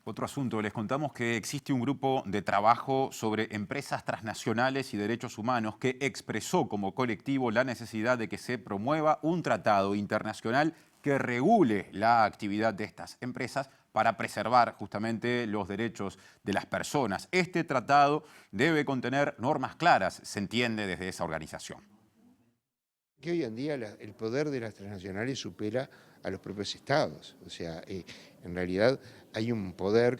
S1: Otro asunto, les contamos que existe un grupo de trabajo sobre empresas transnacionales y derechos humanos que expresó como colectivo la necesidad de que se promueva un tratado internacional que regule la actividad de estas empresas para preservar justamente los derechos de las personas. Este tratado debe contener normas claras, se entiende desde esa organización.
S21: Que hoy en día el poder de las transnacionales supera a los propios estados. O sea, en realidad hay un poder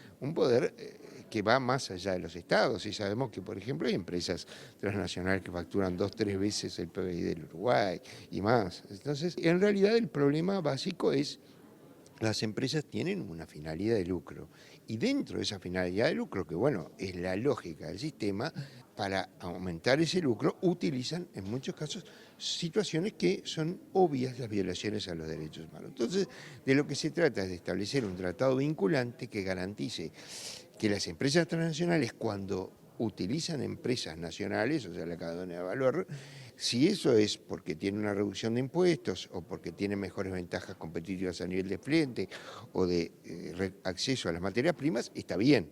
S21: que va más allá de los estados. Y sabemos que, por ejemplo, hay empresas transnacionales que facturan 2 o 3 veces el PBI del Uruguay y más. Entonces, en realidad el problema básico es las empresas tienen una finalidad de lucro. Y dentro de esa finalidad de lucro, que bueno, es la lógica del sistema, para aumentar ese lucro utilizan en muchos casos situaciones que son obvias las violaciones a los derechos humanos. Entonces, de lo que se trata es de establecer un tratado vinculante que garantice que las empresas transnacionales, cuando utilizan empresas nacionales, o sea, la cadena de valor, si eso es porque tiene una reducción de impuestos o porque tiene mejores ventajas competitivas a nivel de flete o de acceso a las materias primas, está bien.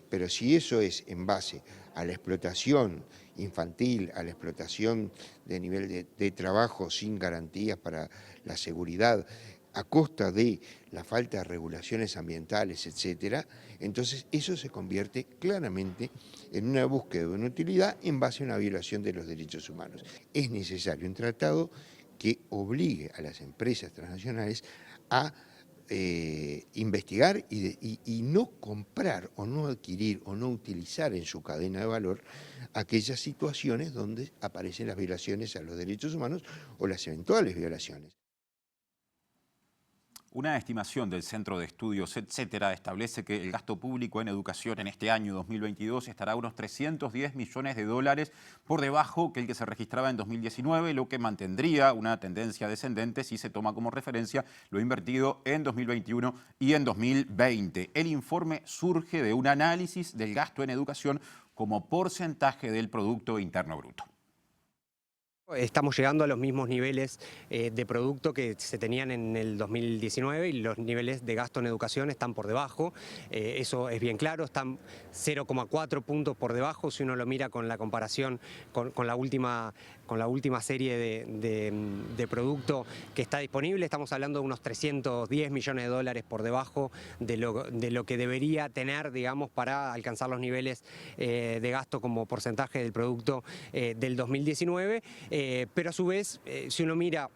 S21: Pero si eso es en base a la explotación infantil, a la explotación de nivel de trabajo sin garantías para la seguridad, a costa de la falta de regulaciones ambientales, etcétera, entonces eso se convierte claramente en una búsqueda de una utilidad en base a una violación de los derechos humanos. Es necesario un tratado que obligue a las empresas transnacionales a investigar y no comprar o no adquirir o no utilizar en su cadena de valor aquellas situaciones donde aparecen las violaciones a los derechos humanos o las eventuales violaciones.
S1: Una estimación del Centro de Estudios, etcétera, establece que el gasto público en educación en este año 2022 estará a unos 310 millones de dólares por debajo que el que se registraba en 2019, lo que mantendría una tendencia descendente si se toma como referencia lo invertido en 2021 y en 2020. El informe surge de un análisis del gasto en educación como porcentaje del Producto Interno Bruto.
S22: Estamos llegando a los mismos niveles de producto que se tenían en el 2019 y los niveles de gasto en educación están por debajo. Eso es bien claro, están 0,4 puntos por debajo si uno lo mira con la comparación con la última serie de producto que está disponible. Estamos hablando de unos 310 millones de dólares por debajo de lo que debería tener, digamos, para alcanzar los niveles de gasto como porcentaje del producto del 2019. Pero a su vez, si uno mira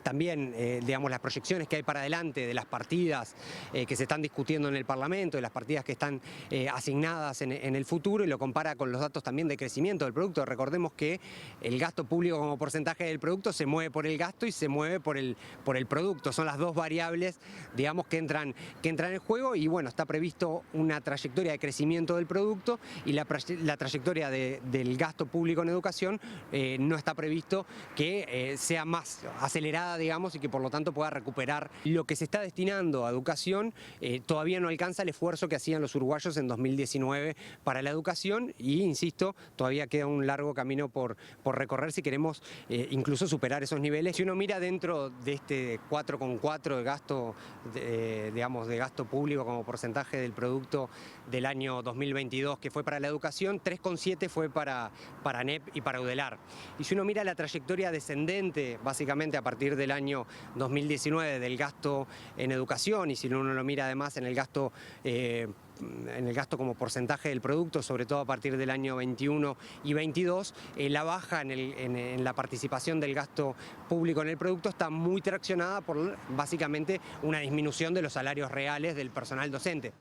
S22: también, digamos, las proyecciones que hay para adelante de las partidas que se están discutiendo en el Parlamento, de las partidas que están asignadas en el futuro y lo compara con los datos también de crecimiento del producto. Recordemos que el gasto público como porcentaje del producto se mueve por el gasto y se mueve por el producto. Son las dos variables, digamos, que entran en juego y bueno, está previsto una trayectoria de crecimiento del producto y la trayectoria del gasto público en educación no está previsto que sea más acelerada recuperada, digamos, y que por lo tanto pueda recuperar lo que se está destinando a educación. Todavía no alcanza el esfuerzo que hacían los uruguayos en 2019 para la educación y, insisto, todavía queda un largo camino por recorrer si queremos incluso superar esos niveles. Si uno mira dentro de este 4,4 de gasto, digamos, de gasto público como porcentaje del producto del año 2022 que fue para la educación, 3,7 fue para ANEP y para UDELAR. Y si uno mira la trayectoria descendente, básicamente a partir del año 2019 del gasto en educación, y si uno lo mira además en el gasto como porcentaje del producto, sobre todo a partir del año 21 y 22, la baja en la participación del gasto público en el producto está muy traccionada por básicamente una disminución de los salarios reales del personal docente.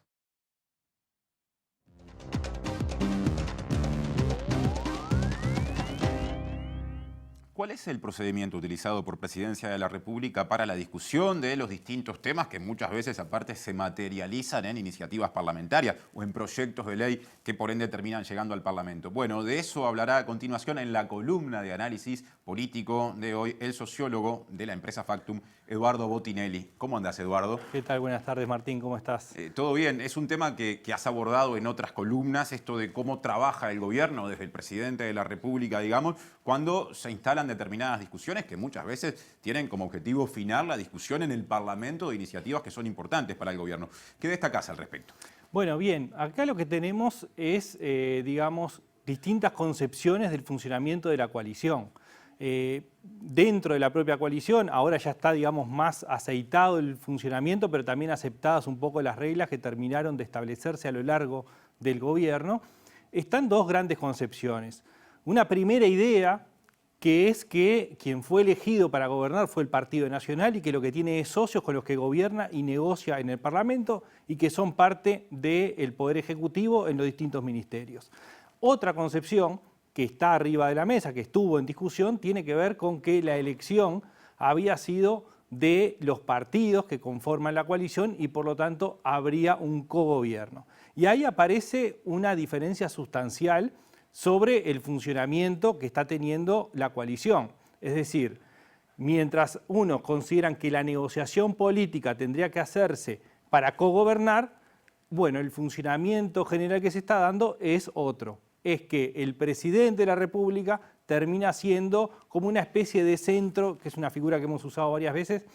S1: ¿Cuál es el procedimiento utilizado por Presidencia de la República para la discusión de los distintos temas que muchas veces aparte se materializan en iniciativas parlamentarias o en proyectos de ley que por ende terminan llegando al Parlamento? Bueno, de eso hablará a continuación en la columna de análisis político de hoy el sociólogo de la empresa Factum, Eduardo Botinelli. ¿Cómo andás, Eduardo?
S4: ¿Qué tal? Buenas tardes, Martín. ¿Cómo estás?
S1: Todo bien. Es un tema que has abordado en otras columnas, esto de cómo trabaja el gobierno desde el presidente de la República, digamos, cuando se instalan determinadas discusiones que muchas veces tienen como objetivo final la discusión en el Parlamento de iniciativas que son importantes para el gobierno. ¿Qué destacás al respecto?
S4: Bueno, bien, acá lo que tenemos es, digamos, distintas concepciones del funcionamiento de la coalición. Dentro de la propia coalición, ahora ya está, digamos, más aceitado el funcionamiento, pero también aceptadas un poco las reglas que terminaron de establecerse a lo largo del gobierno. Están dos grandes concepciones. Una primera idea, que es que quien fue elegido para gobernar fue el Partido Nacional y que lo que tiene es socios con los que gobierna y negocia en el Parlamento y que son parte del Poder Ejecutivo en los distintos ministerios. Otra concepción que está arriba de la mesa, que estuvo en discusión, tiene que ver con que la elección había sido de los partidos que conforman la coalición y por lo tanto habría un cogobierno. Y ahí aparece una diferencia sustancial sobre el funcionamiento que está teniendo la coalición. Es decir, mientras unos consideran que la negociación política tendría que hacerse para cogobernar, bueno, el funcionamiento general que se está dando es otro. Es que el presidente de la República termina siendo como una especie de centro, que es una figura que hemos usado varias veces,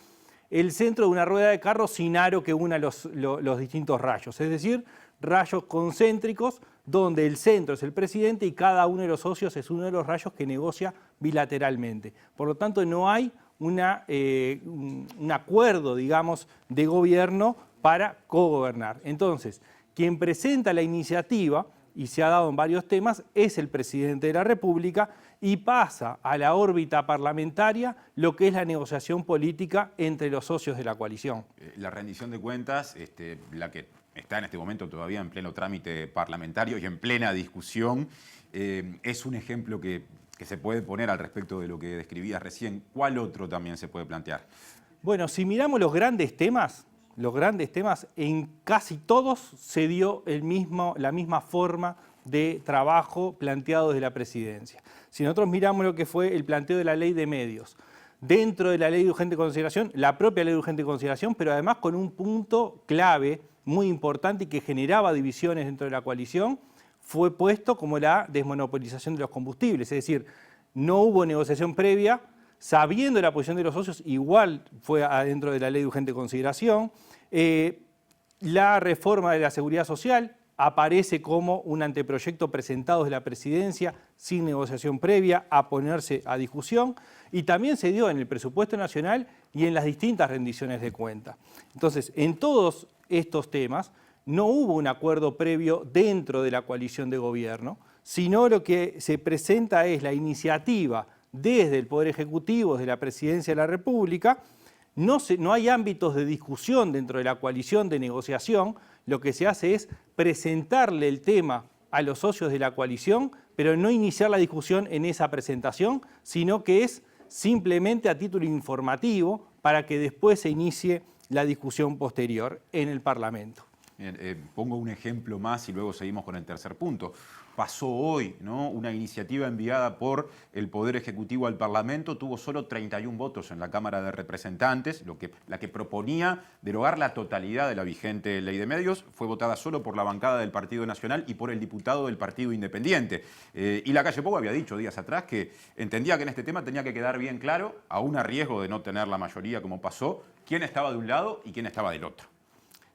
S4: el centro de una rueda de carro sin aro que una los distintos rayos. Es decir, rayos concéntricos donde el centro es el presidente y cada uno de los socios es uno de los rayos que negocia bilateralmente. Por lo tanto, no hay un acuerdo, digamos, de gobierno para cogobernar. Entonces, quien presenta la iniciativa, y se ha dado en varios temas, es el presidente de la República y pasa a la órbita parlamentaria lo que es la negociación política entre los socios de la coalición.
S1: La rendición de cuentas, la que está en este momento todavía en pleno trámite parlamentario y en plena discusión, es un ejemplo que se puede poner al respecto de lo que describías recién. ¿Cuál otro también se puede plantear?
S4: Bueno, si miramos los grandes temas, en casi todos se dio la misma forma de trabajo planteado desde la presidencia. Si nosotros miramos lo que fue el planteo de la ley de medios, dentro de la ley de urgente consideración, la propia ley de urgente consideración, pero además con un punto clave muy importante y que generaba divisiones dentro de la coalición, fue puesto como la desmonopolización de los combustibles. Es decir, no hubo negociación previa, sabiendo la posición de los socios, igual fue adentro de la ley de urgente consideración. La reforma de la seguridad social aparece como un anteproyecto presentado desde la presidencia sin negociación previa a ponerse a discusión y también se dio en el presupuesto nacional y en las distintas rendiciones de cuenta. Entonces, en todos estos temas no hubo un acuerdo previo dentro de la coalición de gobierno, sino lo que se presenta es la iniciativa desde el Poder Ejecutivo, desde la Presidencia de la República. No hay ámbitos de discusión dentro de la coalición de negociación. Lo que se hace es presentarle el tema a los socios de la coalición, pero no iniciar la discusión en esa presentación, sino que es simplemente a título informativo para que después se inicie la discusión posterior en el Parlamento.
S1: Pongo un ejemplo más y luego seguimos con el tercer punto. Pasó hoy, ¿no? Una iniciativa enviada por el Poder Ejecutivo al Parlamento tuvo solo 31 votos en la Cámara de Representantes. La que proponía derogar la totalidad de la vigente ley de medios fue votada solo por la bancada del Partido Nacional y por el diputado del Partido Independiente. Y Lacalle Pou había dicho días atrás que entendía que en este tema tenía que quedar bien claro, aún a riesgo de no tener la mayoría como pasó, quién estaba de un lado y quién estaba del otro.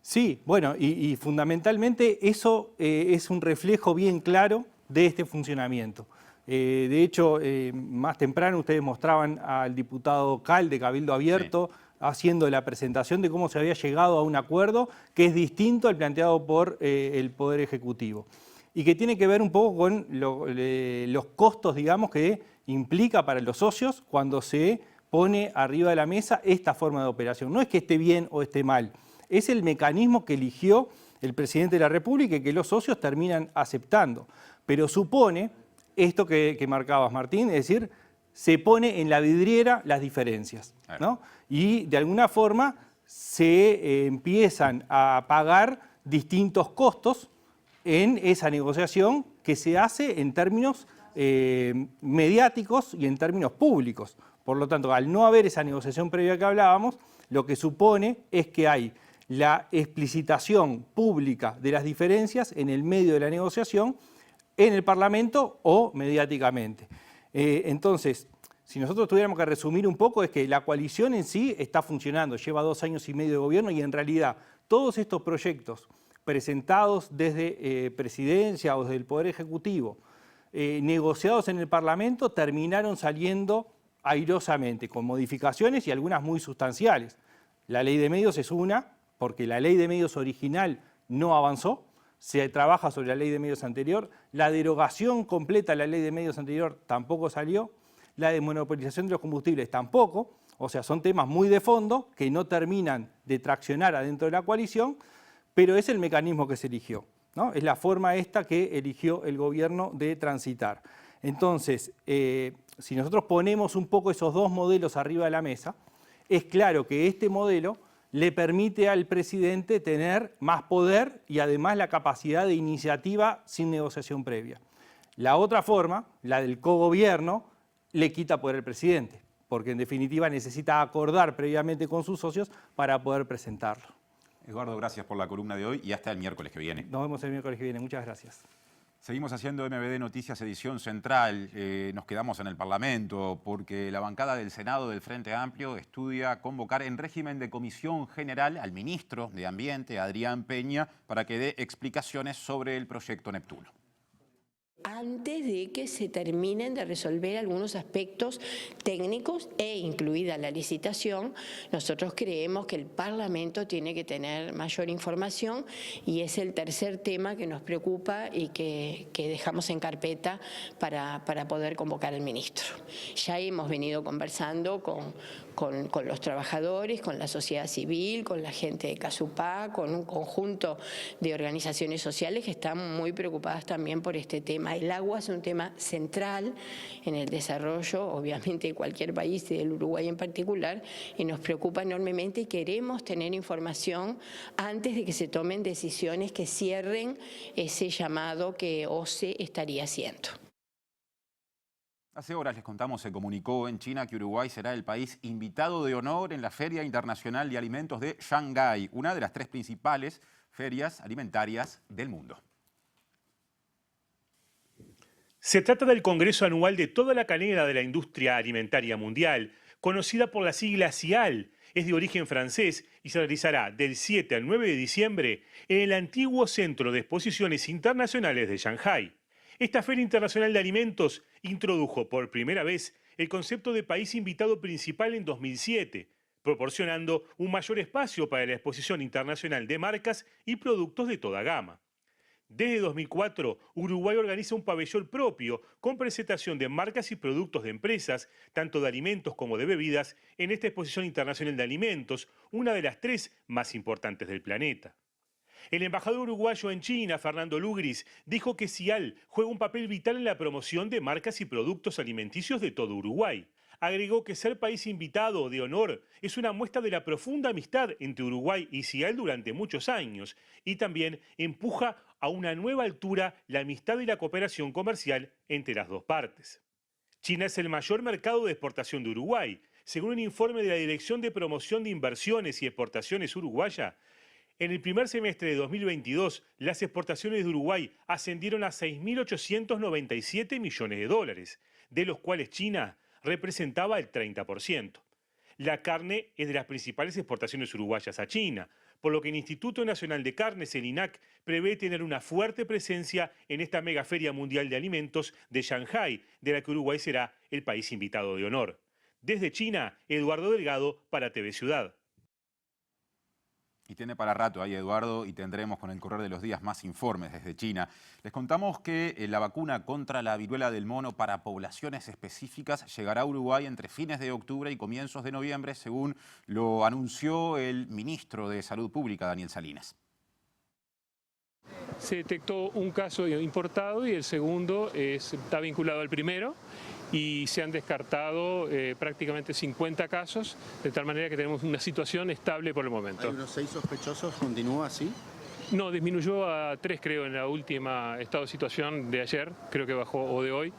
S4: Sí, bueno, y fundamentalmente eso es un reflejo bien claro de este funcionamiento. De hecho, más temprano ustedes mostraban al diputado Cal de Cabildo Abierto haciendo la presentación de cómo se había llegado a un acuerdo que es distinto al planteado por el Poder Ejecutivo y que tiene que ver un poco con los costos, digamos, que implica para los socios cuando se pone arriba de la mesa esta forma de operación. No es que esté bien o esté mal. Es el mecanismo que eligió el presidente de la República y que los socios terminan aceptando. Pero supone esto que marcabas, Martín, es decir, se pone en la vidriera las diferencias, ¿no? Y de alguna forma se empiezan a pagar distintos costos en esa negociación que se hace en términos mediáticos y en términos públicos. Por lo tanto, al no haber esa negociación previa que hablábamos, lo que supone es que hay la explicitación pública de las diferencias en el medio de la negociación, en el Parlamento o mediáticamente. Entonces, si nosotros tuviéramos que resumir un poco, es que la coalición en sí está funcionando, lleva 2 años y medio de gobierno y en realidad todos estos proyectos presentados desde Presidencia o desde el Poder Ejecutivo, negociados en el Parlamento, terminaron saliendo airosamente, con modificaciones y algunas muy sustanciales. La ley de medios es una, porque la ley de medios original no avanzó, se trabaja sobre la ley de medios anterior, la derogación completa de la ley de medios anterior tampoco salió, la desmonopolización de los combustibles tampoco, o sea, son temas muy de fondo que no terminan de traccionar adentro de la coalición, pero es el mecanismo que se eligió, ¿no? Es la forma esta que eligió el gobierno de transitar. Entonces, si nosotros ponemos un poco esos dos modelos arriba de la mesa, es claro que este modelo le permite al presidente tener más poder y además la capacidad de iniciativa sin negociación previa. La otra forma, la del cogobierno, le quita poder al presidente, porque en definitiva necesita acordar previamente con sus socios para poder presentarlo.
S1: Eduardo, gracias por la columna de hoy y hasta el miércoles que viene.
S4: Nos vemos el miércoles que viene. Muchas gracias.
S1: Seguimos haciendo MVD Noticias edición central. Nos quedamos en el Parlamento porque la bancada del Senado del Frente Amplio estudia convocar en régimen de comisión general al ministro de Ambiente, Adrián Peña, para que dé explicaciones sobre el proyecto Neptuno.
S5: Antes de que se terminen de resolver algunos aspectos técnicos e incluida la licitación, nosotros creemos que el Parlamento tiene que tener mayor información y es el tercer tema que nos preocupa y que dejamos en carpeta para poder convocar al ministro. Ya hemos venido conversando con los trabajadores, con la sociedad civil, con la gente de Casupá, con un conjunto de organizaciones sociales que están muy preocupadas también por este tema. El agua es un tema central en el desarrollo, obviamente, de cualquier país y del Uruguay en particular, y nos preocupa enormemente y queremos tener información antes de que se tomen decisiones que cierren ese llamado que OCE estaría haciendo.
S1: Hace horas les contamos, se comunicó en China que Uruguay será el país invitado de honor en la Feria Internacional de Alimentos de Shanghái, una de las 3 principales ferias alimentarias del mundo.
S8: Se trata del Congreso Anual de toda la cadena de la industria alimentaria mundial, conocida por la sigla CIAL. Es de origen francés y se realizará del 7 al 9 de diciembre en el antiguo Centro de Exposiciones Internacionales de Shanghái. Esta Feria Internacional de Alimentos introdujo por primera vez el concepto de país invitado principal en 2007, proporcionando un mayor espacio para la exposición internacional de marcas y productos de toda gama. Desde 2004, Uruguay organiza un pabellón propio con presentación de marcas y productos de empresas, tanto de alimentos como de bebidas, en esta exposición internacional de alimentos, una de las 3 más importantes del planeta. El embajador uruguayo en China, Fernando Lugris, dijo que CIAL juega un papel vital en la promoción de marcas y productos alimenticios de todo Uruguay. Agregó que ser país invitado de honor es una muestra de la profunda amistad entre Uruguay y SIAL durante muchos años y también empuja a una nueva altura la amistad y la cooperación comercial entre las dos partes. China es el mayor mercado de exportación de Uruguay. Según un informe de la Dirección de Promoción de Inversiones y Exportaciones uruguaya, en el primer semestre de 2022, las exportaciones de Uruguay ascendieron a 6.897 millones de dólares, de los cuales China representaba el 30%. La carne es de las principales exportaciones uruguayas a China, por lo que el Instituto Nacional de Carnes, el INAC, prevé tener una fuerte presencia en esta megaferia mundial de alimentos de Shanghái, de la que Uruguay será el país invitado de honor. Desde China, Eduardo Delgado para TV Ciudad.
S1: Y tiene para rato ahí, Eduardo, y tendremos con el correr de los días más informes desde China. Les contamos que la vacuna contra la viruela del mono para poblaciones específicas llegará a Uruguay entre fines de octubre y comienzos de noviembre, según lo anunció el ministro de Salud Pública, Daniel Salinas.
S19: Se detectó un caso importado y el segundo está vinculado al primero. Y se han descartado prácticamente 50 casos, de tal manera que tenemos una situación estable por el momento.
S9: ¿Hay unos 6 sospechosos? ¿Continúa así?
S19: No, disminuyó a 3 creo en la última estado de situación de ayer, creo que bajó, o de hoy,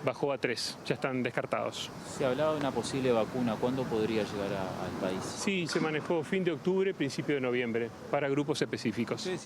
S19: bajó a 3, ya están descartados.
S10: Se hablaba de una posible vacuna, ¿cuándo podría llegar al país?
S19: Sí, se manejó fin de octubre, principio de noviembre, para grupos específicos. Sí.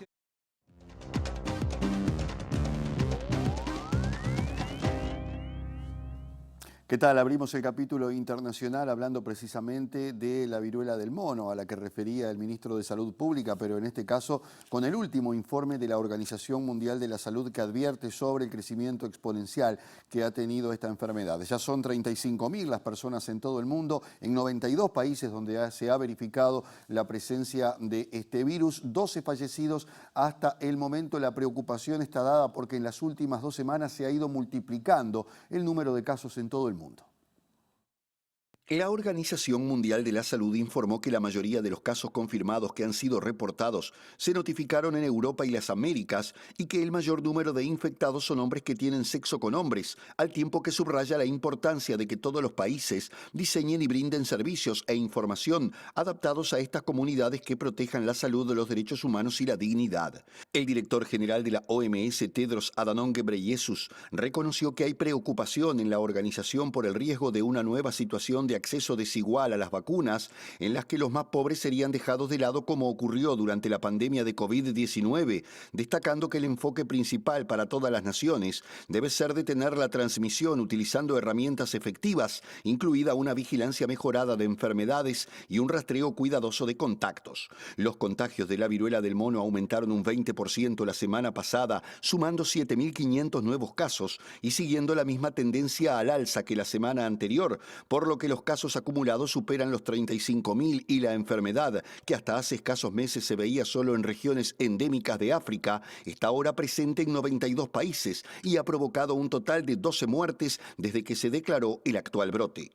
S23: ¿Qué tal? Abrimos el capítulo internacional hablando precisamente de la viruela del mono, a la que refería el ministro de Salud Pública, pero en este caso con el último informe de la Organización Mundial de la Salud que advierte sobre el crecimiento exponencial que ha tenido esta enfermedad. Ya son 35.000 las personas en todo el mundo, en 92 países donde se ha verificado la presencia de este virus, 12 fallecidos hasta el momento. La preocupación está dada porque en las últimas 2 semanas se ha ido multiplicando el número de casos en todo el mundo. La Organización Mundial de la Salud informó que la mayoría de los casos confirmados que han sido reportados se notificaron en Europa y las Américas y que el mayor número de infectados son hombres que tienen sexo con hombres, al tiempo que subraya la importancia de que todos los países diseñen y brinden servicios e información adaptados a estas comunidades que protejan la salud, los derechos humanos y la dignidad. El director general de la OMS, Tedros Adhanom Ghebreyesus, reconoció que hay preocupación en la organización por el riesgo de una nueva situación de acceso desigual a las vacunas, en las que los más pobres serían dejados de lado como ocurrió durante la pandemia de COVID-19, destacando que el enfoque principal para todas las naciones debe ser detener la transmisión utilizando herramientas efectivas, incluida una vigilancia mejorada de enfermedades y un rastreo cuidadoso de contactos. Los contagios de la viruela del mono aumentaron un 20% la semana pasada, sumando 7.500 nuevos casos y siguiendo la misma tendencia al alza que la semana anterior, por lo que los casos acumulados superan los 35.000 y la enfermedad, que hasta hace escasos meses se veía solo en regiones endémicas de África, está ahora presente en 92 países y ha provocado un total de 12 muertes desde que se declaró el actual brote.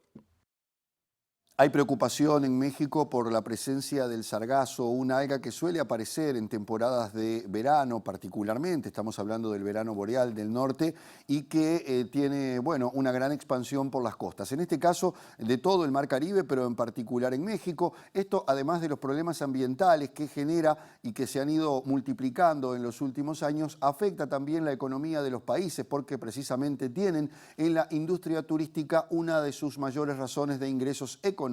S23: Hay preocupación en México por la presencia del sargazo, una alga que suele aparecer en temporadas de verano particularmente. Estamos hablando del verano boreal del norte y que tiene, una gran expansión por las costas. En este caso, de todo el Mar Caribe, pero en particular en México. Esto, además de los problemas ambientales que genera y que se han ido multiplicando en los últimos años, afecta también la economía de los países porque precisamente tienen en la industria turística una de sus mayores razones de ingresos económicos.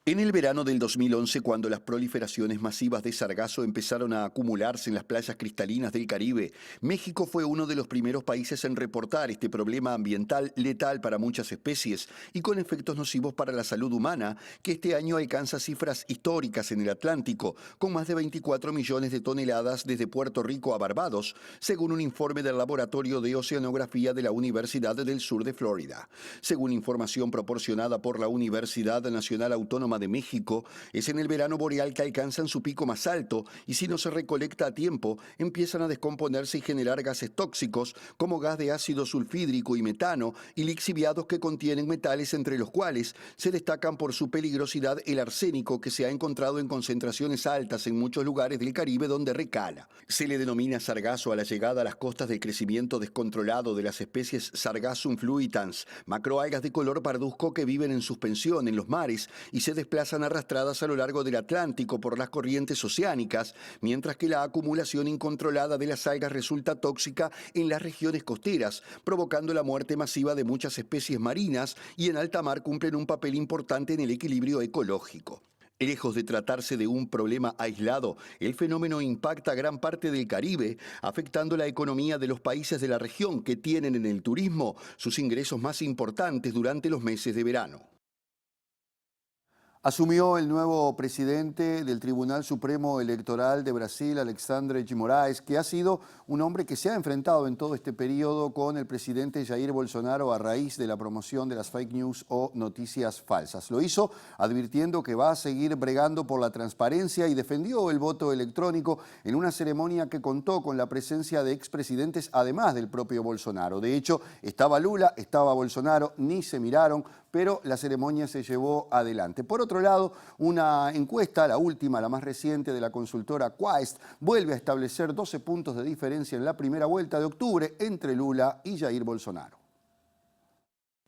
S23: En el verano del 2011, cuando las proliferaciones masivas de sargazo empezaron a acumularse en las playas cristalinas del Caribe, México fue uno de los primeros países en reportar este problema ambiental letal para muchas especies y con efectos nocivos para la salud humana, que este año alcanza cifras históricas en el Atlántico, con más de 24 millones de toneladas desde Puerto Rico a Barbados, según un informe del Laboratorio de Oceanografía de la Universidad del Sur de Florida. Según información proporcionada por la Universidad Nacional Autónoma Sonoma de México, es en el verano boreal que alcanzan su pico más alto y si no se recolecta a tiempo, empiezan a descomponerse y generar gases tóxicos como gas de ácido sulfídrico y metano y lixiviados que contienen metales, entre los cuales se destacan por su peligrosidad el arsénico, que se ha encontrado en concentraciones altas en muchos lugares del Caribe donde recala. Se le denomina sargazo a la llegada a las costas del crecimiento descontrolado de las especies Sargassum fluitans, macroalgas de color parduzco que viven en suspensión en los mares y se desplazan arrastradas a lo largo del Atlántico por las corrientes oceánicas, mientras que la acumulación incontrolada de las algas resulta tóxica en las regiones costeras, provocando la muerte masiva de muchas especies marinas y en alta mar cumplen un papel importante en el equilibrio ecológico. Lejos de tratarse de un problema aislado, el fenómeno impacta a gran parte del Caribe, afectando la economía de los países de la región que tienen en el turismo sus ingresos más importantes durante los meses de verano. Asumió el nuevo presidente del Tribunal Supremo Electoral de Brasil, Alexandre de Moraes, que ha sido un hombre que se ha enfrentado en todo este periodo con el presidente Jair Bolsonaro a raíz de la promoción de las fake news o noticias falsas. Lo hizo advirtiendo que va a seguir bregando por la transparencia y defendió el voto electrónico en una ceremonia que contó con la presencia de expresidentes, además del propio Bolsonaro. De hecho, estaba Lula, estaba Bolsonaro, ni se miraron, pero la ceremonia se llevó adelante. Por otro lado, una encuesta, la última, la más reciente de la consultora Quaest, vuelve a establecer 12 puntos de diferencia en la primera vuelta de octubre entre Lula y Jair Bolsonaro.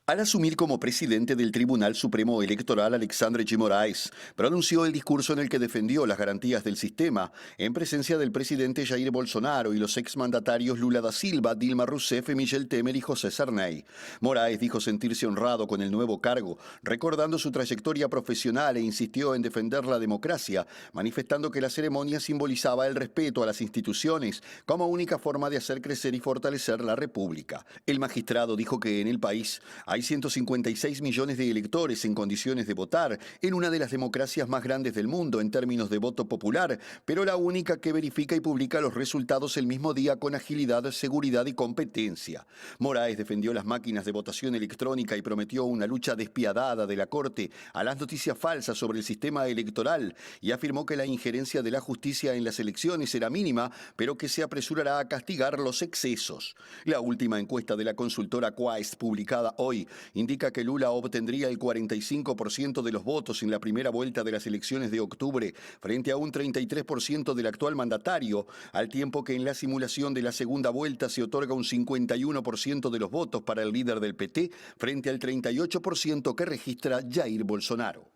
S23: Al asumir como presidente del Tribunal Supremo Electoral, Alexandre de Moraes pronunció el discurso en el que defendió las garantías del sistema en presencia del presidente Jair Bolsonaro y los exmandatarios Lula da Silva, Dilma Rousseff, Michel Temer y José Sarney. Moraes dijo sentirse honrado con el nuevo cargo, recordando su trayectoria profesional e insistió en defender la democracia, manifestando que la ceremonia simbolizaba el respeto a las instituciones como única forma de hacer crecer y fortalecer la República. El magistrado dijo que en el país hay 156 millones de electores en condiciones de votar en una de las democracias más grandes del mundo en términos de voto popular, pero la única que verifica y publica los resultados el mismo día con agilidad, seguridad y competencia. Moraes defendió las máquinas de votación electrónica y prometió una lucha despiadada de la Corte a las noticias falsas sobre el sistema electoral y afirmó que la injerencia de la justicia en las elecciones era mínima, pero que se apresurará a castigar los excesos. La última encuesta de la consultora Quaest, publicada hoy, indica que Lula obtendría el 45% de los votos en la primera vuelta de las elecciones de octubre, frente a un 33% del actual mandatario, al tiempo que en la simulación de la segunda vuelta se otorga un 51% de los votos para el líder del PT, frente al 38% que registra Jair Bolsonaro.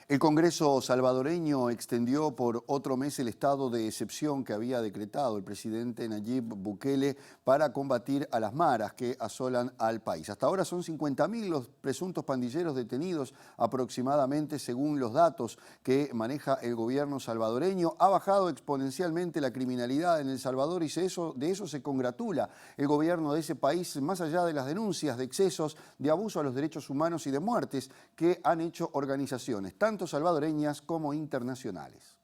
S23: El Congreso salvadoreño extendió por otro mes el estado de excepción que había decretado el presidente Nayib Bukele para combatir a las maras que asolan al país. Hasta ahora son 50.000 los presuntos pandilleros detenidos aproximadamente, según los datos que maneja el gobierno salvadoreño. Ha bajado exponencialmente la criminalidad en El Salvador y de eso se congratula el gobierno de ese país, más allá de las denuncias de excesos, de abuso a los derechos humanos y de muertes que han hecho organizaciones, tanto salvadoreñas como internacionales.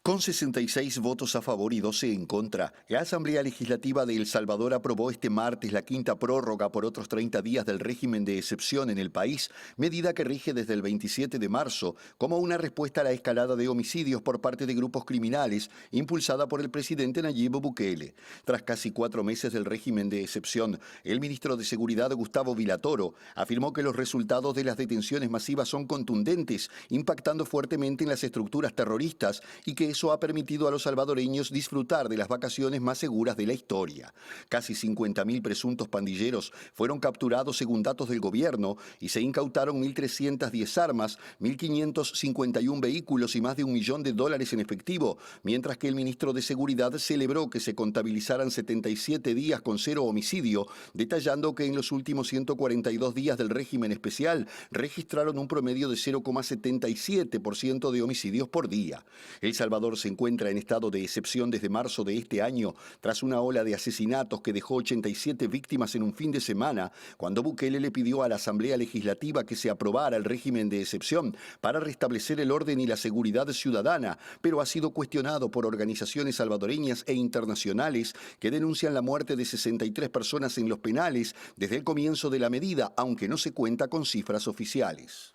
S23: Con 66 votos a favor y 12 en contra, la Asamblea Legislativa de El Salvador aprobó este martes la quinta prórroga por otros 30 días del régimen de excepción en el país, medida que rige desde el 27 de marzo como una respuesta a la escalada de homicidios por parte de grupos criminales impulsada por el presidente Nayib Bukele. Tras casi 4 meses del régimen de excepción, el ministro de Seguridad, Gustavo Villatoro, afirmó que los resultados de las detenciones masivas son contundentes, impactando fuertemente en las estructuras terroristas y que eso ha permitido a los salvadoreños disfrutar de las vacaciones más seguras de la historia. Casi 50.000 presuntos pandilleros fueron capturados según datos del gobierno y se incautaron 1.310 armas, 1.551 vehículos y más de $1 millón en efectivo, mientras que el ministro de Seguridad celebró que se contabilizaran 77 días con 0 homicidio, detallando que en los últimos 142 días del régimen especial registraron un promedio de 0,77% de homicidios por día. El Salvador Salvador se encuentra en estado de excepción desde marzo de este año, tras una ola de asesinatos que dejó 87 víctimas en un fin de semana, cuando Bukele le pidió a la Asamblea Legislativa que se aprobara el régimen de excepción para restablecer el orden y la seguridad ciudadana, pero ha sido cuestionado por organizaciones salvadoreñas e internacionales que denuncian la muerte de 63 personas en los penales desde el comienzo de la medida, aunque no se cuenta con cifras oficiales.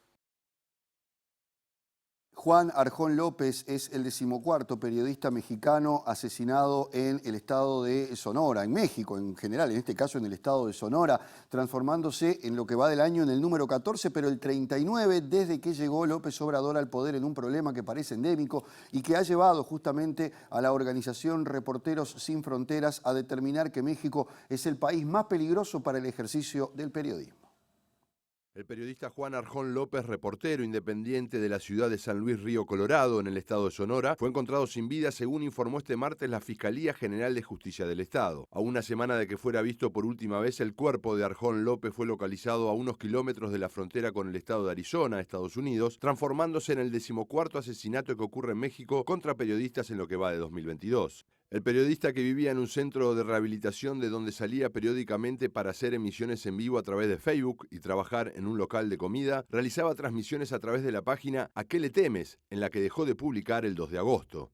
S23: Juan Arjón López es el 14º periodista mexicano asesinado en el estado de Sonora, en México en general, en este caso en el estado de Sonora, transformándose en lo que va del año en el número 14, pero el 39 desde que llegó López Obrador al poder, en un problema que parece endémico y que ha llevado justamente a la organización Reporteros Sin Fronteras a determinar que México es el país más peligroso para el ejercicio del periodismo.
S11: El periodista Juan Arjón López, reportero independiente de la ciudad de San Luis Río Colorado, en el estado de Sonora, fue encontrado sin vida, según informó este martes la Fiscalía General de Justicia del Estado. A una semana de que fuera visto por última vez, el cuerpo de Arjón López fue localizado a unos kilómetros de la frontera con el estado de Arizona, Estados Unidos, transformándose en el 14º asesinato que ocurre en México contra periodistas en lo que va de 2022. El periodista, que vivía en un centro de rehabilitación de donde salía periódicamente para hacer emisiones en vivo a través de Facebook y trabajar en un local de comida, realizaba transmisiones a través de la página ¿A qué le temes?, en la que dejó de publicar el 2 de agosto.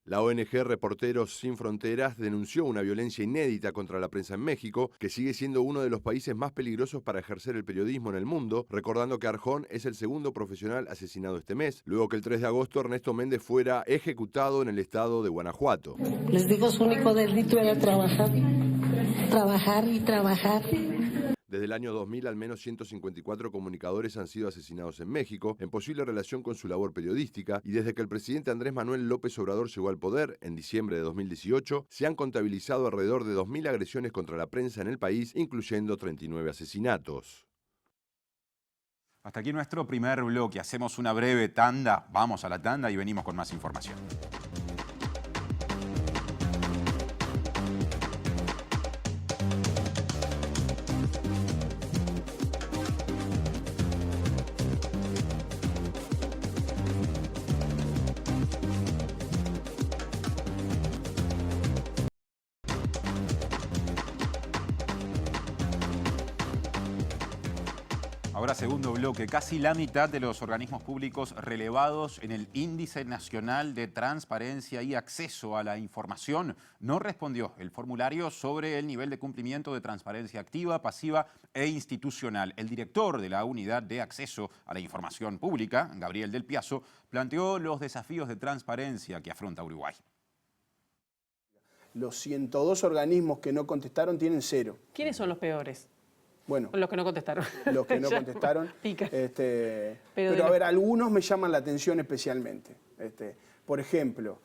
S11: La ONG Reporteros Sin Fronteras denunció una violencia inédita contra la prensa en México, que sigue siendo uno de los países más peligrosos para ejercer el periodismo en el mundo, recordando que Arjón es el segundo profesional asesinado este mes, luego que el 3 de agosto Ernesto Méndez fuera ejecutado en el estado de Guanajuato.
S12: Les digo, su único delito era trabajar, trabajar y trabajar.
S11: Desde el año 2000, al menos 154 comunicadores han sido asesinados en México, en posible relación con su labor periodística, y desde que el presidente Andrés Manuel López Obrador llegó al poder, en diciembre de 2018, se han contabilizado alrededor de 2.000 agresiones contra la prensa en el país, incluyendo 39 asesinatos.
S1: Hasta aquí nuestro primer bloque. Hacemos una breve tanda, vamos a la tanda y venimos con más información. Ahora segundo bloque. Casi la mitad de los organismos públicos relevados en el Índice Nacional de Transparencia y Acceso a la Información no respondió el formulario sobre el nivel de cumplimiento de transparencia activa, pasiva e institucional. El director de la Unidad de Acceso a la Información Pública, Gabriel Del Piazzo, planteó los desafíos de transparencia que afronta Uruguay.
S13: Los 102 organismos que no contestaron tienen 0.
S24: ¿Quiénes son los peores?
S13: Bueno,
S24: los que no contestaron.
S13: Los que no contestaron. Pero a ver, algunos me llaman la atención especialmente. Por ejemplo,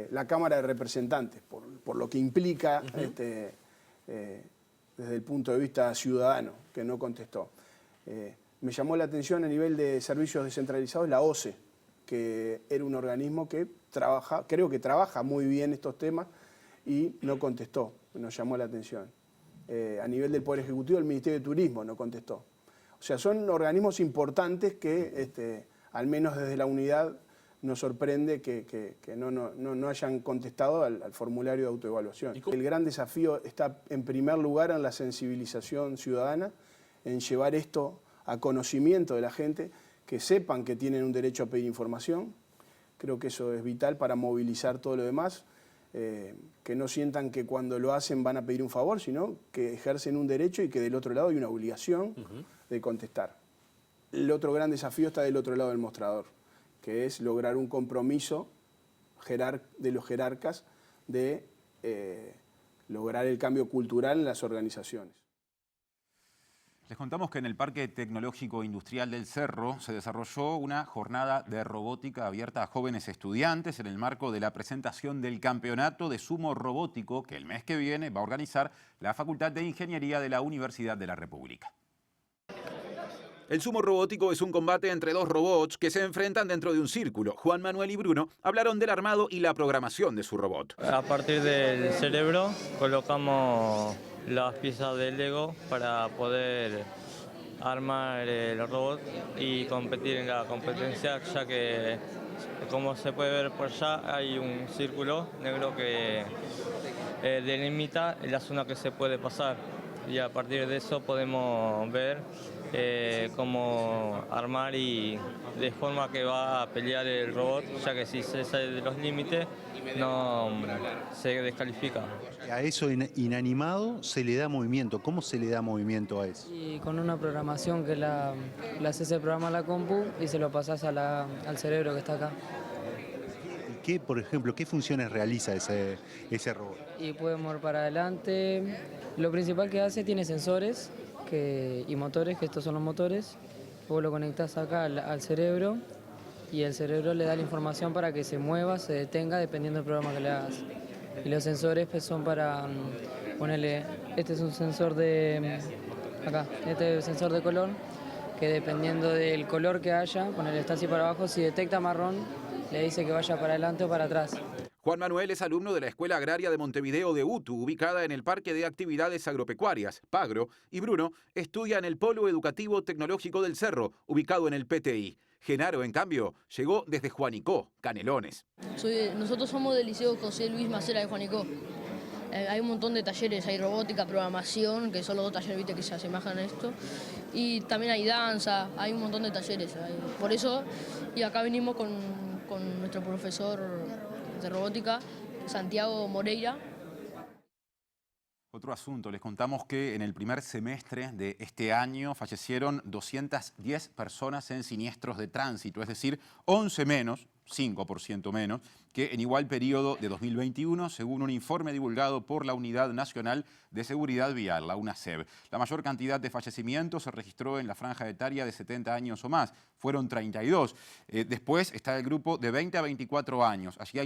S13: la Cámara de Representantes, por lo que implica desde el punto de vista ciudadano, que no contestó. Me llamó la atención a nivel de servicios descentralizados la OCE, que era un organismo que creo que trabaja muy bien estos temas y no contestó. Nos llamó la atención. A nivel del Poder Ejecutivo, el Ministerio de Turismo no contestó. O sea, son organismos importantes que, al menos desde la unidad, nos sorprende que no hayan contestado al formulario de autoevaluación. El gran desafío está, en primer lugar, en la sensibilización ciudadana, en llevar esto a conocimiento de la gente, que sepan que tienen un derecho a pedir información. Creo que eso es vital para movilizar todo lo demás. Que no sientan que cuando lo hacen van a pedir un favor, sino que ejercen un derecho y que del otro lado hay una obligación de contestar. El otro gran desafío está del otro lado del mostrador, que es lograr un compromiso de los jerarcas de lograr el cambio cultural en las organizaciones.
S1: Les contamos que en el Parque Tecnológico Industrial del Cerro se desarrolló una jornada de robótica abierta a jóvenes estudiantes en el marco de la presentación del Campeonato de Sumo Robótico que el mes que viene va a organizar la Facultad de Ingeniería de la Universidad de la República. El sumo robótico es un combate entre dos robots que se enfrentan dentro de un círculo. Juan Manuel y Bruno hablaron del armado y la programación de su robot.
S25: A partir del cerebro colocamos las piezas del Lego para poder
S2: armar el robot y competir en la competencia, ya que, como se puede ver por allá, hay un círculo negro que delimita la zona que se puede pasar, y a partir de eso podemos ver cómo armar y de forma que va a pelear el robot, ya que si se sale de los límites no se descalifica.
S9: A eso inanimado se le da movimiento. ¿Cómo se le da movimiento a eso?
S14: Y con una programación que la haces el programa a la compu y se lo pasás al cerebro que está acá.
S9: ¿Qué, por ejemplo, qué funciones realiza ese robot?
S14: Y puede mover para adelante. Lo principal que hace, tiene sensores y motores, que estos son los motores. Vos lo conectás acá al cerebro y el cerebro le da la información para que se mueva, se detenga, dependiendo del programa que le hagas. Y los sensores pues, son para ponerle, este es un sensor este es un sensor de color, que dependiendo del color que haya, ponerle está así para abajo, si detecta marrón, le dice que vaya para adelante o para atrás.
S1: Juan Manuel es alumno de la Escuela Agraria de Montevideo de UTU, ubicada en el Parque de Actividades Agropecuarias, Pagro, y Bruno estudia en el Polo Educativo Tecnológico del Cerro, ubicado en el PTI. Genaro, en cambio, llegó desde Juanicó, Canelones.
S15: Nosotros somos del Liceo José Luis Macera de Juanicó. Hay un montón de talleres, hay robótica, programación, que son los dos talleres que se asemejan a esto. Y también hay danza, hay un montón de talleres. Por eso, y acá venimos con nuestro profesor de robótica, Santiago Moreira.
S1: Otro asunto, les contamos que en el primer semestre de este año fallecieron 210 personas en siniestros de tránsito, es decir, 11 menos, 5% menos, que en igual periodo de 2021, según un informe divulgado por la Unidad Nacional de Seguridad Vial, la UNASEV. La mayor cantidad de fallecimientos se registró en la franja etaria de 70 años o más, fueron 32. Después está el grupo de 20 a 24 años, allí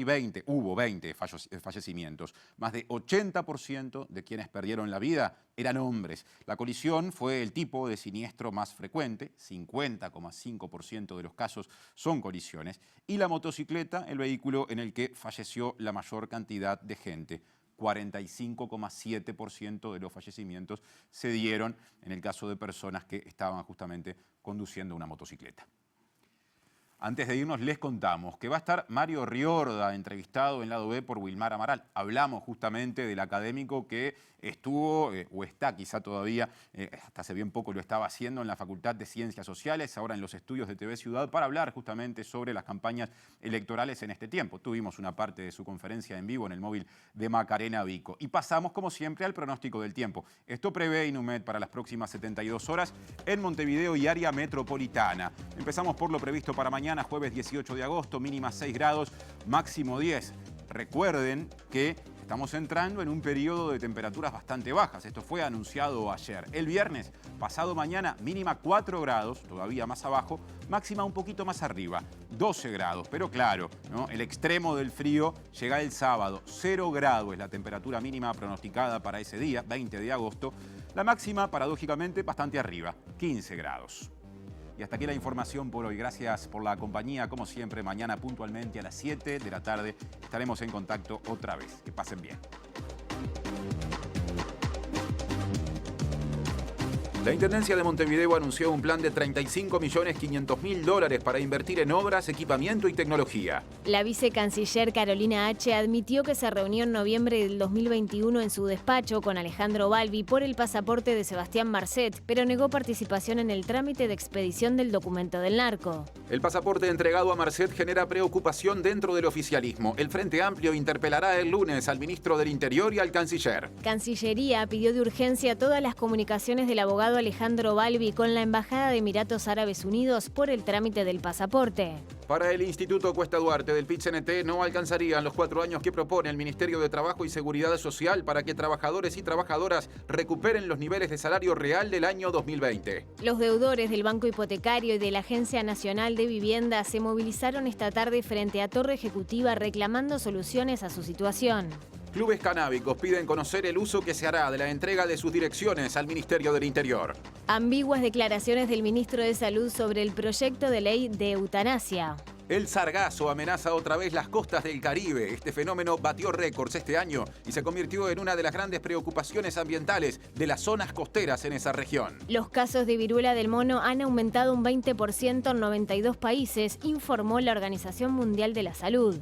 S1: hubo 20 fallecimientos. Más de 80% de quienes perdieron la vida eran hombres. La colisión fue el tipo de siniestro más frecuente, 50,5% de los casos son colisiones, y la motocicleta, el vehículo en el que falleció la mayor cantidad de gente. 45,7% de los fallecimientos se dieron en el caso de personas que estaban justamente conduciendo una motocicleta. Antes de irnos, les contamos que va a estar Mario Riorda entrevistado en Lado B por Wilmar Amaral. Hablamos justamente del académico que estuvo, o está quizá todavía, hasta hace bien poco lo estaba haciendo en la Facultad de Ciencias Sociales, ahora en los estudios de TV Ciudad, para hablar justamente sobre las campañas electorales en este tiempo. Tuvimos una parte de su conferencia en vivo en el móvil de Macarena Vico. Y pasamos, como siempre, al pronóstico del tiempo. Esto prevé Inumet para las próximas 72 horas en Montevideo y área metropolitana. Empezamos por lo previsto para mañana, jueves 18 de agosto, mínima 6 grados, máximo 10. Recuerden que estamos entrando en un periodo de temperaturas bastante bajas. Esto fue anunciado ayer. El viernes, pasado mañana, mínima 4 grados, todavía más abajo, máxima un poquito más arriba, 12 grados. Pero claro, ¿no? El extremo del frío llega el sábado. 0 grados es la temperatura mínima pronosticada para ese día, 20 de agosto. La máxima, paradójicamente, bastante arriba, 15 grados. Y hasta aquí la información por hoy. Gracias por la compañía. Como siempre, mañana puntualmente a las 7 de la tarde estaremos en contacto otra vez. Que pasen bien. La Intendencia de Montevideo anunció un plan de $35.500.000 para invertir en obras, equipamiento y tecnología.
S6: La vicecanciller Carolina H. admitió que se reunió en noviembre del 2021 en su despacho con Alejandro Balbi por el pasaporte de Sebastián Marcet, pero negó participación en el trámite de expedición del documento del narco.
S1: El pasaporte entregado a Marcet genera preocupación dentro del oficialismo. El Frente Amplio interpelará el lunes al ministro del Interior y al canciller.
S6: Cancillería pidió de urgencia todas las comunicaciones del abogado Alejandro Balbi con la Embajada de Emiratos Árabes Unidos por el trámite del pasaporte.
S1: Para el Instituto Cuesta Duarte del PIT-CNT no alcanzarían los 4 años que propone el Ministerio de Trabajo y Seguridad Social para que trabajadores y trabajadoras recuperen los niveles de salario real del año 2020.
S6: Los deudores del Banco Hipotecario y de la Agencia Nacional de Vivienda se movilizaron esta tarde frente a Torre Ejecutiva reclamando soluciones a su situación.
S1: Clubes canábicos piden conocer el uso que se hará de la entrega de sus direcciones al Ministerio del Interior.
S6: Ambiguas declaraciones del ministro de Salud sobre el proyecto de ley de eutanasia.
S1: El sargazo amenaza otra vez las costas del Caribe. Este fenómeno batió récords este año y se convirtió en una de las grandes preocupaciones ambientales de las zonas costeras en esa región.
S3: Los casos de viruela del mono han aumentado un 20% en 92 países, informó la Organización Mundial de la Salud.